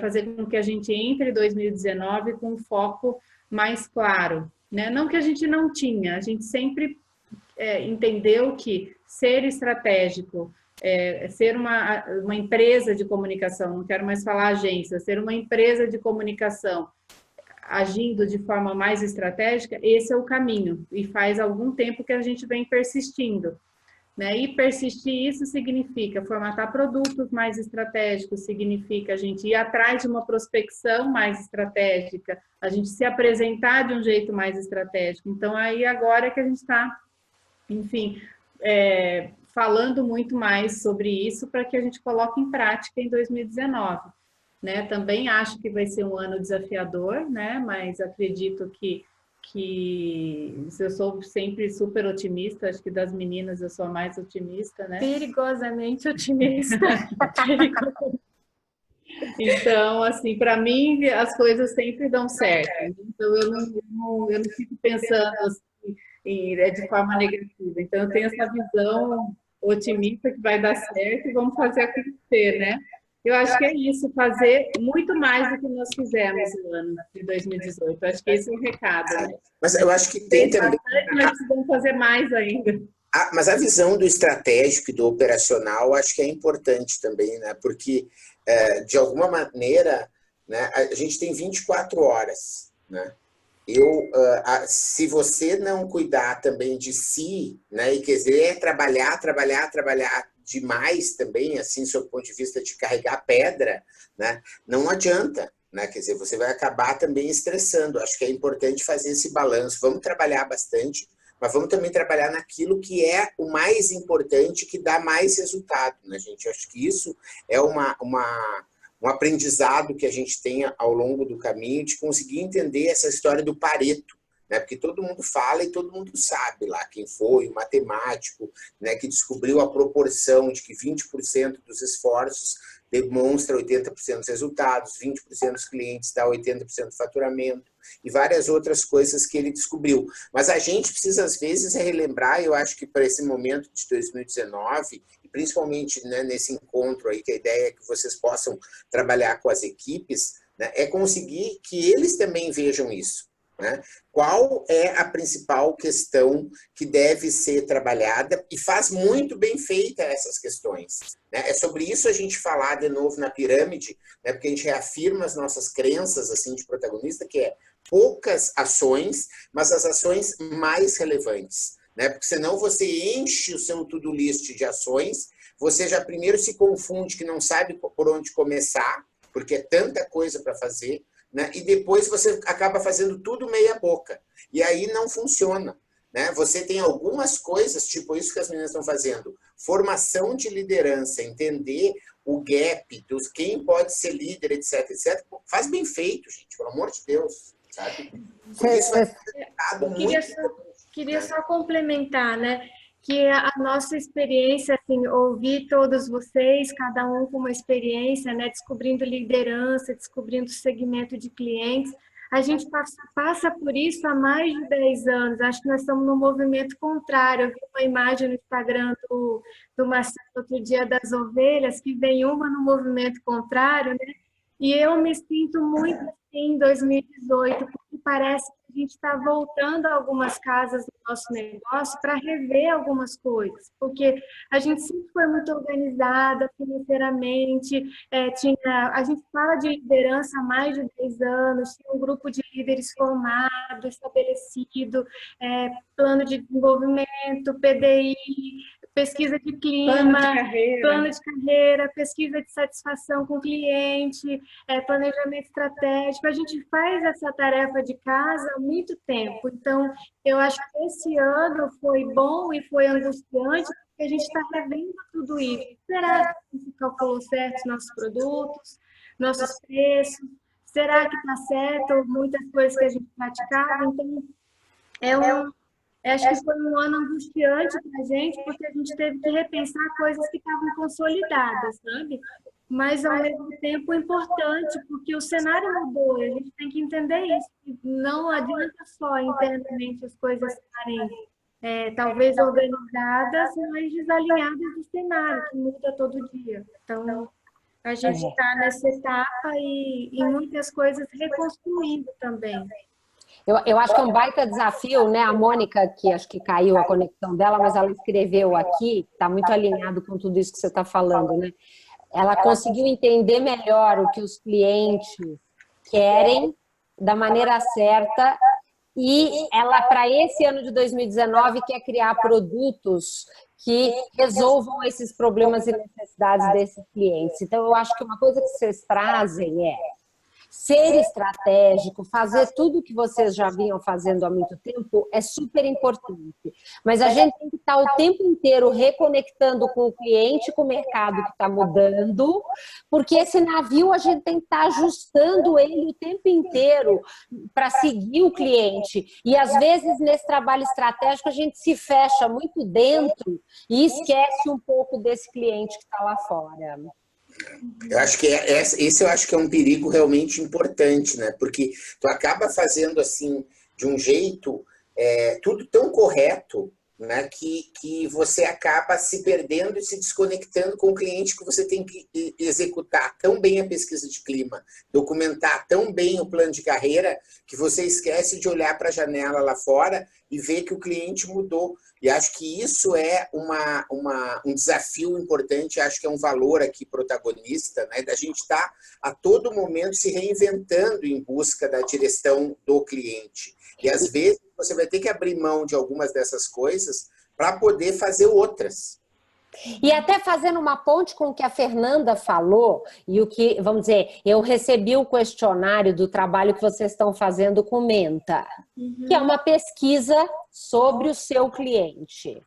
fazer com que a gente entre em 2019 com um foco mais claro, né? Não que a gente não tinha, a gente sempre entendeu que ser estratégico, ser uma empresa de comunicação, não quero mais falar agência, ser uma empresa de comunicação agindo de forma mais estratégica, esse é o caminho, e faz algum tempo que a gente vem persistindo, né? E persistir, isso significa formatar produtos mais estratégicos, significa a gente ir atrás de uma prospecção mais estratégica, a gente se apresentar de um jeito mais estratégico. Então, aí agora é que a gente está, enfim, falando muito mais sobre isso para que a gente coloque em prática em 2019. Né? Também acho que vai ser um ano desafiador, né? Mas acredito que eu sou sempre super otimista, acho que das meninas eu sou a mais otimista, né? Perigosamente otimista. Então, assim, para mim, as coisas sempre dão certo. Então, eu não fico pensando assim, de forma negativa. Então, eu tenho essa visão otimista que vai dar certo e vamos fazer acontecer, né? Eu acho que é isso, fazer muito mais do que nós fizemos no ano de 2018. Acho que esse é o recado, né? Mas eu acho que tem também... Nós precisamos fazer mais ainda. Mas a visão do estratégico e do operacional acho que é importante também, né? Porque, de alguma maneira, né, a gente tem 24 horas, né? Se você não cuidar também de si, né, e quiser trabalhar demais também, assim, sob o ponto de vista de carregar pedra, né, não adianta, né, quer dizer, você vai acabar também estressando. Acho que é importante fazer esse balanço. Vamos trabalhar bastante, mas vamos também trabalhar naquilo que é o mais importante, que dá mais resultado, né, gente? Acho que isso é um aprendizado que a gente tem ao longo do caminho, de conseguir entender essa história do Pareto, né? Porque todo mundo fala e todo mundo sabe lá quem foi, o matemático, né, que descobriu a proporção de que 20% dos esforços demonstra 80% dos resultados, 20% dos clientes dá 80% do faturamento e várias outras coisas que ele descobriu. Mas a gente precisa, às vezes, relembrar, eu acho que para esse momento de 2019, e principalmente, né, nesse encontro aí, que a ideia é que vocês possam trabalhar com as equipes, né, é conseguir que eles também vejam isso. Né? Qual é a principal questão que deve ser trabalhada e faz muito bem feita essas questões. Né? É sobre isso a gente falar de novo na pirâmide, né? Porque a gente reafirma as nossas crenças assim, de protagonista, que é poucas ações, mas as ações mais relevantes. Né? Porque senão você enche o seu to-do list de ações, você já primeiro se confunde que não sabe por onde começar, porque é tanta coisa para fazer, né? E depois você acaba fazendo tudo meia boca. E aí não funciona. Né? Você tem algumas coisas, tipo isso que as meninas estão fazendo. Formação de liderança, entender o gap, dos quem pode ser líder, etc, etc. Faz bem feito, gente, pelo amor de Deus. Sabe? Porque isso vai ser queria só complementar, né? Que a nossa experiência, assim, ouvir todos vocês, cada um com uma experiência, né, descobrindo liderança, descobrindo segmento de clientes, a gente passa por isso há mais de 10 anos, acho que nós estamos no movimento contrário. Eu vi uma imagem no Instagram do Marcelo outro dia das ovelhas, que vem uma no movimento contrário, né, e eu me sinto muito assim em 2018, porque parece que a gente está voltando a algumas casas do nosso negócio para rever algumas coisas, porque a gente sempre foi muito organizada financeiramente, a gente fala de liderança há mais de 10 anos, tinha um grupo de líderes formado, estabelecido, plano de desenvolvimento, PDI, pesquisa de clima, plano de carreira, pesquisa de satisfação com o cliente, planejamento estratégico. A gente faz essa tarefa de casa há muito tempo. Então, eu acho que esse ano foi bom e foi angustiante, porque a gente está revendo tudo isso. Será que se calculou certo os nossos produtos, nossos preços? Será que está certo muitas coisas que a gente praticava? Então, acho que foi um ano angustiante para a gente, porque a gente teve que repensar coisas que estavam consolidadas, sabe? Mas, ao mesmo tempo, importante, porque o cenário mudou, a gente tem que entender isso. Não adianta só internamente as coisas estarem, talvez, organizadas, mas desalinhadas do cenário, que muda todo dia. Então, a gente está nessa etapa e muitas coisas reconstruindo também. Eu acho que é um baita desafio, né? A Mônica, que acho que caiu a conexão dela, mas ela escreveu aqui, está muito alinhado com tudo isso que você está falando, né? Ela conseguiu entender melhor o que os clientes querem da maneira certa e ela, para esse ano de 2019, quer criar produtos que resolvam esses problemas e necessidades desses clientes. Então, eu acho que uma coisa que vocês trazem é ser estratégico, fazer tudo o que vocês já vinham fazendo há muito tempo é super importante. Mas a gente tem que estar o tempo inteiro reconectando com o cliente, com o mercado que está mudando, porque esse navio a gente tem que estar ajustando ele o tempo inteiro para seguir o cliente. E às vezes nesse trabalho estratégico a gente se fecha muito dentro e esquece um pouco desse cliente que está lá fora. Eu acho que esse eu acho que é um perigo realmente importante, né? Porque tu acaba fazendo assim de um jeito tudo tão correto, né? Que você acaba se perdendo e se desconectando com o cliente, que você tem que executar tão bem a pesquisa de clima, documentar tão bem o plano de carreira, que você esquece de olhar para a janela lá fora e ver que o cliente mudou. E acho que isso é um desafio importante, acho que é um valor aqui protagonista, né? Da gente estar a todo momento se reinventando em busca da direção do cliente. E às vezes você vai ter que abrir mão de algumas dessas coisas para poder fazer outras. E até fazendo uma ponte com o que a Fernanda falou, e o que, vamos dizer, eu recebi o questionário do trabalho que vocês estão fazendo com Menta, que é uma pesquisa sobre o seu cliente.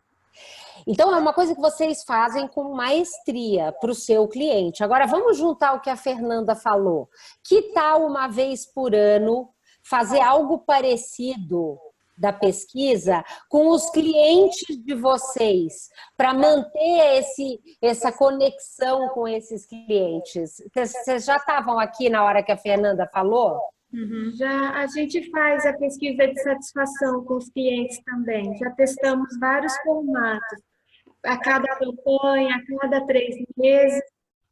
Então, é uma coisa que vocês fazem com maestria para o seu cliente. Agora, vamos juntar o que a Fernanda falou. Que tal, uma vez por ano, fazer algo parecido da pesquisa com os clientes de vocês, para manter essa conexão com esses clientes? Vocês já estavam aqui na hora que a Fernanda falou? Já a gente faz a pesquisa de satisfação com os clientes também. Já testamos vários formatos, a cada campanha, a cada 3 meses.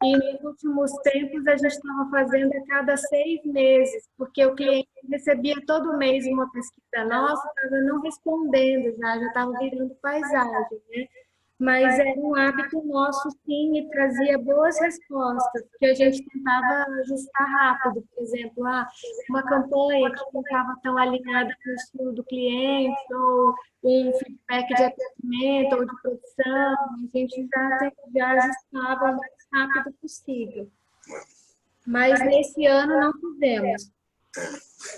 E nos últimos tempos a gente estava fazendo a cada 6 meses, porque o cliente recebia todo mês uma pesquisa nossa, estava não respondendo, já estava virando paisagem, né? Mas era um hábito nosso, sim, e trazia boas respostas, que a gente tentava ajustar rápido. Por exemplo, uma campanha que não estava tão alinhada com o estilo do cliente, ou um feedback de atendimento ou de produção, a gente já ajustava o mais rápido possível. Mas nesse ano não fizemos.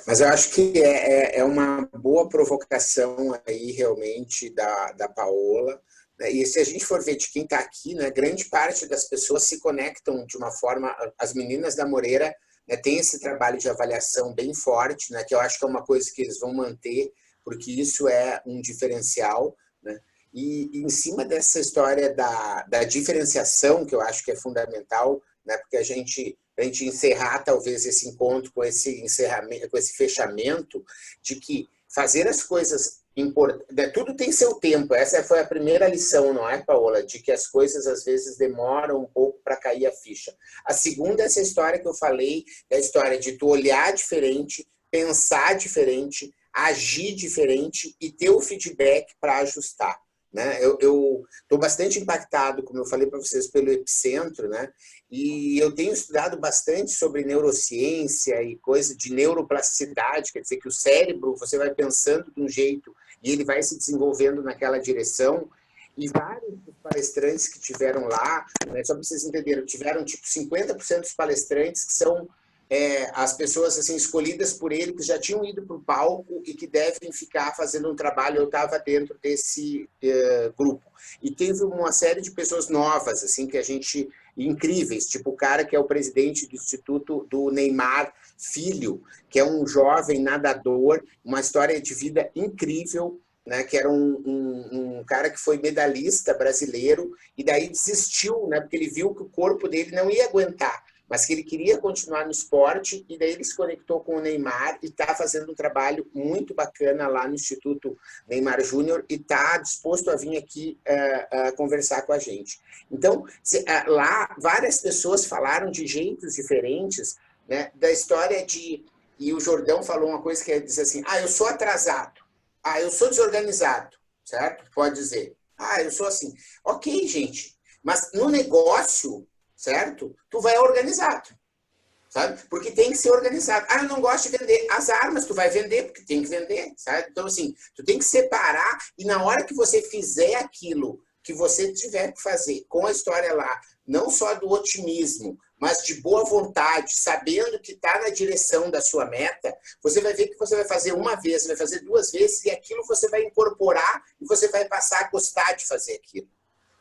Mas eu acho que é uma boa provocação aí, realmente, da Paola. E se a gente for ver de quem está aqui, né, grande parte das pessoas se conectam de uma forma... As meninas da Moreira, né, têm esse trabalho de avaliação bem forte, né, que eu acho que é uma coisa que eles vão manter, porque isso é um diferencial, né? E em cima dessa história da diferenciação, que eu acho que é fundamental, né, porque a gente encerrar talvez esse encontro com esse encerramento, com esse fechamento, de que fazer as coisas importantes, tudo tem seu tempo. Essa foi a primeira lição, não é, Paola? De que as coisas às vezes demoram um pouco para cair a ficha. A segunda é essa história que eu falei, da história de tu olhar diferente, pensar diferente, agir diferente e ter o feedback para ajustar. Né? Eu estou bastante impactado, como eu falei para vocês, pelo Epicentro, né? E eu tenho estudado bastante sobre neurociência e coisa de neuroplasticidade, quer dizer que o cérebro, você vai pensando de um jeito e ele vai se desenvolvendo naquela direção. E vários dos palestrantes que tiveram lá, né, só para vocês entenderem, tiveram tipo 50% dos palestrantes que são as pessoas assim, escolhidas por ele, que já tinham ido para o palco e que devem ficar fazendo um trabalho. Eu estava dentro desse grupo. E teve uma série de pessoas novas, assim, que a gente... incríveis, tipo o cara que é o presidente do Instituto do Neymar Filho, que é um jovem nadador, uma história de vida incrível, né, que era um cara que foi medalhista brasileiro e daí desistiu, né, porque ele viu que o corpo dele não ia aguentar, mas que ele queria continuar no esporte, e daí ele se conectou com o Neymar e está fazendo um trabalho muito bacana lá no Instituto Neymar Júnior e está disposto a vir aqui conversar com a gente. Então, lá várias pessoas falaram de jeitos diferentes, né, da história de... E o Jordão falou uma coisa que é dizer assim, eu sou atrasado, eu sou desorganizado, certo? Pode dizer, eu sou assim. Ok, gente, mas no negócio... certo? Tu vai organizado, sabe? Porque tem que ser organizado. Eu não gosto de vender as armas, tu vai vender porque tem que vender, sabe? Então, assim, tu tem que separar e na hora que você fizer aquilo que você tiver que fazer com a história lá, não só do otimismo, mas de boa vontade, sabendo que está na direção da sua meta, você vai ver que você vai fazer uma vez, vai fazer 2 vezes e aquilo você vai incorporar e você vai passar a gostar de fazer aquilo.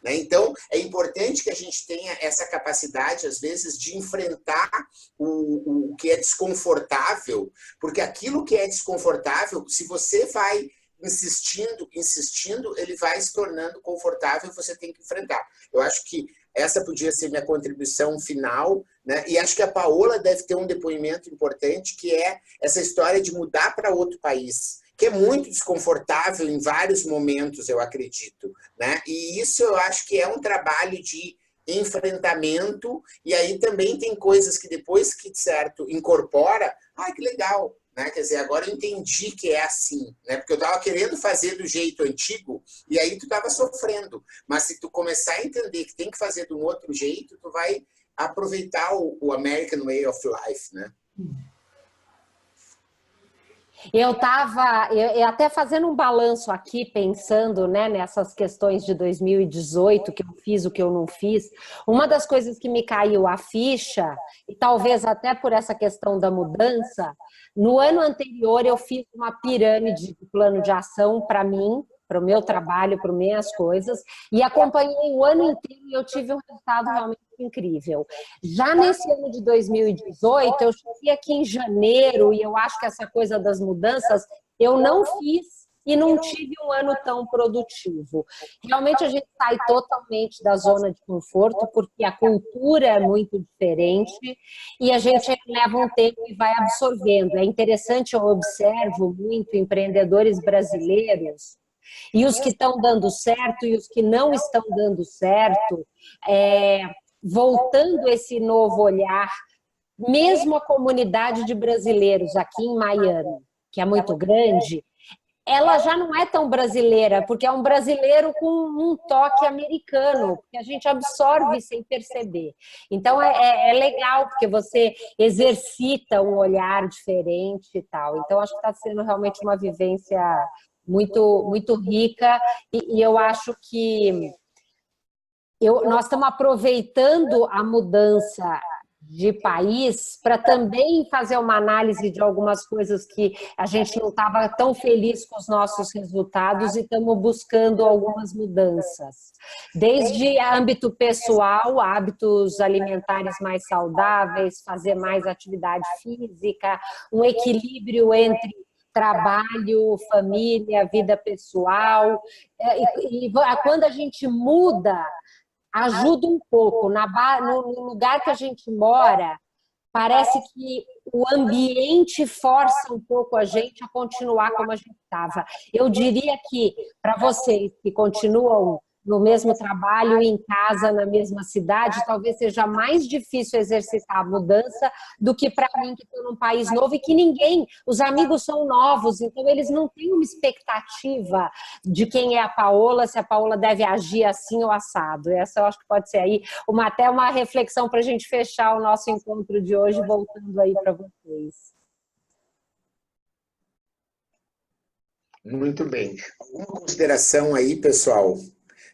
Então, é importante que a gente tenha essa capacidade, às vezes, de enfrentar o que é desconfortável, porque aquilo que é desconfortável, se você vai insistindo, ele vai se tornando confortável e você tem que enfrentar. Eu acho que essa podia ser minha contribuição final, né? E acho que a Paola deve ter um depoimento importante, que é essa história de mudar para outro país, que é muito desconfortável em vários momentos, eu acredito, né? E isso eu acho que é um trabalho de enfrentamento, e aí também tem coisas que depois que, certo, incorpora, que legal, né? Quer dizer, agora eu entendi que é assim, né? Porque eu estava querendo fazer do jeito antigo, e aí tu estava sofrendo, mas se tu começar a entender que tem que fazer de um outro jeito, tu vai aproveitar o American Way of Life, né? Eu estava até fazendo um balanço aqui, pensando, né, nessas questões de 2018, que eu fiz, o que eu não fiz. Uma das coisas que me caiu a ficha, e talvez até por essa questão da mudança, no ano anterior eu fiz uma pirâmide de plano de ação para mim, para o meu trabalho, para minhas coisas, e acompanhei o ano inteiro e eu tive um resultado realmente incrível. Já nesse ano de 2018, eu cheguei aqui em janeiro e eu acho que essa coisa das mudanças eu não fiz e não tive um ano tão produtivo. Realmente a gente sai totalmente da zona de conforto porque a cultura é muito diferente e a gente leva um tempo e vai absorvendo. É interessante, eu observo muito empreendedores brasileiros e os que estão dando certo e os que não estão dando certo, voltando esse novo olhar, mesmo a comunidade de brasileiros aqui em Miami, que é muito grande, ela já não é tão brasileira, porque é um brasileiro com um toque americano, que a gente absorve sem perceber. Então, é legal, porque você exercita um olhar diferente e tal. Então, acho que está sendo realmente uma vivência muito, muito rica, e eu acho que nós estamos aproveitando a mudança de país para também fazer uma análise de algumas coisas que a gente não estava tão feliz com os nossos resultados e estamos buscando algumas mudanças. Desde âmbito pessoal, hábitos alimentares mais saudáveis, fazer mais atividade física, um equilíbrio entre trabalho, família, vida pessoal. E quando a gente muda, ajuda um pouco. No lugar que a gente mora, parece que o ambiente força um pouco a gente a continuar como a gente estava. Eu diria que, para vocês que continuam no mesmo trabalho, em casa, na mesma cidade, talvez seja mais difícil exercitar a mudança do que para mim, que estou num país novo e que os amigos são novos, então eles não têm uma expectativa de quem é a Paola, se a Paola deve agir assim ou assado. Essa eu acho que pode ser aí até uma reflexão para a gente fechar o nosso encontro de hoje, voltando aí para vocês. Muito bem. Alguma consideração aí, pessoal,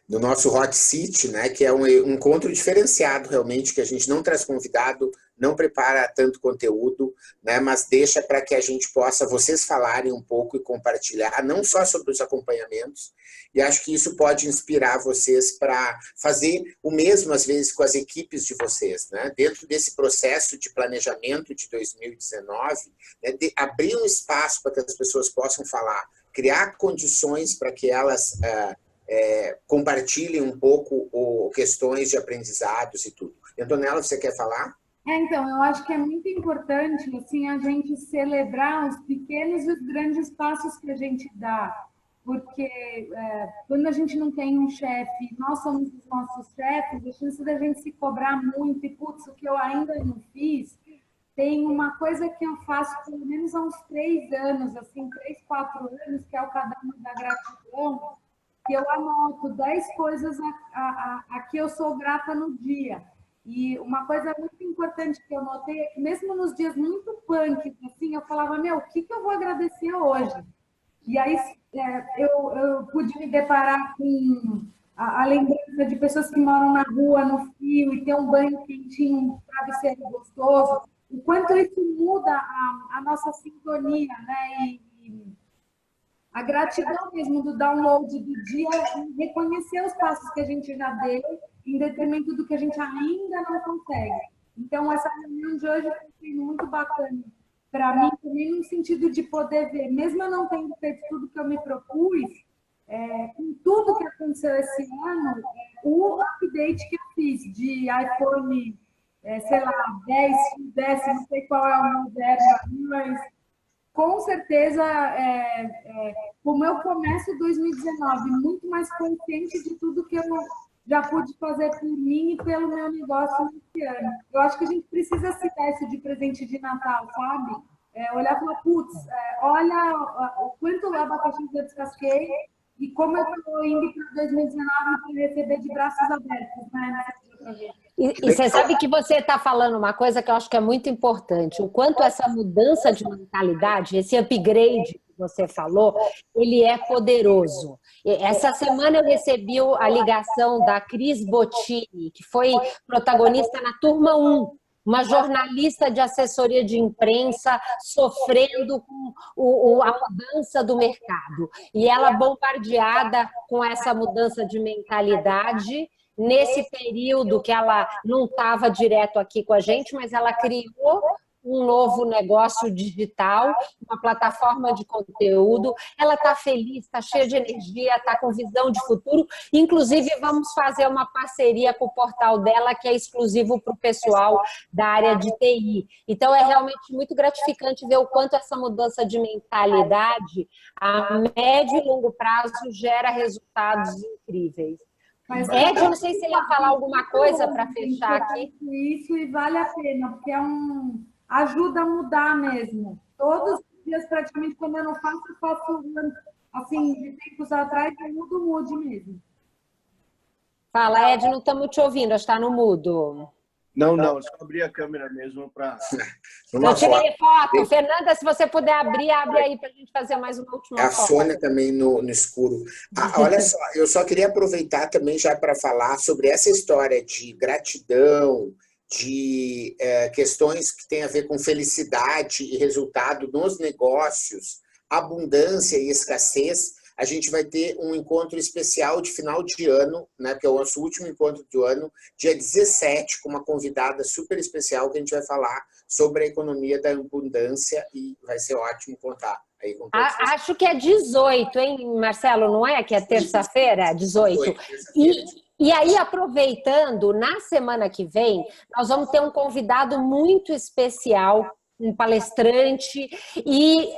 do nosso Hot Seat, né, que é um encontro diferenciado, realmente, que a gente não traz convidado, não prepara tanto conteúdo, né, mas deixa para que a gente possa, vocês falarem um pouco e compartilhar, não só sobre os acompanhamentos, e acho que isso pode inspirar vocês para fazer o mesmo, às vezes, com as equipes de vocês, né, dentro desse processo de planejamento de 2019, né, abrir um espaço para que as pessoas possam falar, criar condições para que elas compartilhem um pouco questões de aprendizados e tudo. Antonella, você quer falar? Então, eu acho que é muito importante assim, a gente celebrar os pequenos e os grandes passos que a gente dá, porque quando a gente não tem um chefe, nós somos os nossos chefes, a chance da gente se cobrar muito e, putz, o que eu ainda não fiz. Tem uma coisa que eu faço pelo menos há uns 3 anos, assim, 3, 4 anos, que é o Caderno da Gratidão, que eu anoto 10 coisas a que eu sou grata no dia. E uma coisa muito importante que eu notei é que mesmo nos dias muito punks, assim, eu falava, o que eu vou agradecer hoje? E aí eu pude me deparar com a lembrança de pessoas que moram na rua, no frio, e ter um banho quentinho, um travesseiro gostoso. O quanto isso muda a nossa sintonia, né? E a gratidão mesmo do download do dia, e reconhecer os passos que a gente já deu em detrimento do que a gente ainda não consegue. Então, essa reunião de hoje foi muito bacana para mim, também no sentido de poder ver, mesmo eu não tendo feito tudo que eu me propus, com tudo que aconteceu esse ano, o update que eu fiz de iPhone, sei lá, 10, não sei qual é o moderno, mas com certeza, como eu começo 2019 muito mais consciente de tudo que eu já pude fazer por mim e pelo meu negócio nesse ano. Eu acho que a gente precisa se dar isso de presente de Natal, sabe? Olhar e falar, putz, olha o quanto o abacaxi eu descasquei e como eu estou indo para 2019 para receber de braços abertos, né? E você sabe que você está falando uma coisa que eu acho que é muito importante, o quanto essa mudança de mentalidade, esse upgrade que você falou, ele é poderoso. Essa semana eu recebi a ligação da Cris Bottini, que foi protagonista na Turma 1, uma jornalista de assessoria de imprensa sofrendo com a mudança do mercado. E ela bombardeada com essa mudança de mentalidade, nesse período que ela não estava direto aqui com a gente, mas ela criou um novo negócio digital, uma plataforma de conteúdo. Ela está feliz, está cheia de energia, está com visão de futuro. Inclusive, vamos fazer uma parceria com o portal dela, que é exclusivo para o pessoal da área de TI. Então, é realmente muito gratificante ver o quanto essa mudança de mentalidade, a médio e longo prazo, gera resultados incríveis. Ed, eu não sei se ele ia falar alguma coisa para fechar aqui. Isso, e vale a pena, porque ajuda a mudar mesmo. Todos os dias, praticamente, quando eu não faço, eu faço assim, de tempos atrás, eu mudo mesmo. Fala, Ed, não estamos te ouvindo, está no mudo. Não, só abrir a câmera mesmo para... Eu tirei foto. Fernanda, se você puder abrir, abre aí para a gente fazer mais uma última foto. A Sônia também no escuro. Olha só, eu só queria aproveitar também já para falar sobre essa história de gratidão, de questões que têm a ver com felicidade e resultado nos negócios, abundância e escassez. A gente vai ter um encontro especial de final de ano, né, que é o nosso último encontro do ano, dia 17, com uma convidada super especial que a gente vai falar sobre a economia da abundância e vai ser ótimo contar aí com todos vocês. Acho que é 18, hein, Marcelo? Não é que é terça-feira? 18. E aí, aproveitando, na semana que vem, nós vamos ter um convidado muito especial, um palestrante, e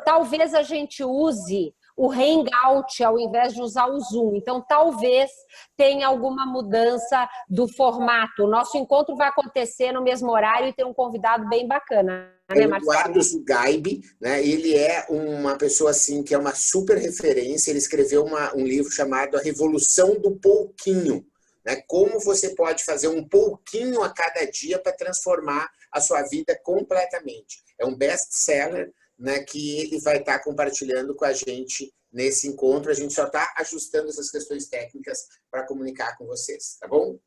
talvez a gente use o Hangout ao invés de usar o Zoom. Então, talvez tenha alguma mudança do formato. O nosso encontro vai acontecer no mesmo horário e tem um convidado bem bacana. É o Eduardo Zugaib, né? Ele é uma pessoa assim que é uma super referência. Ele escreveu um livro chamado A Revolução do Pouquinho, né? Como você pode fazer um pouquinho a cada dia para transformar a sua vida completamente. É um best-seller, né, que ele vai estar compartilhando com a gente nesse encontro. A gente só está ajustando essas questões técnicas para comunicar com vocês, tá bom?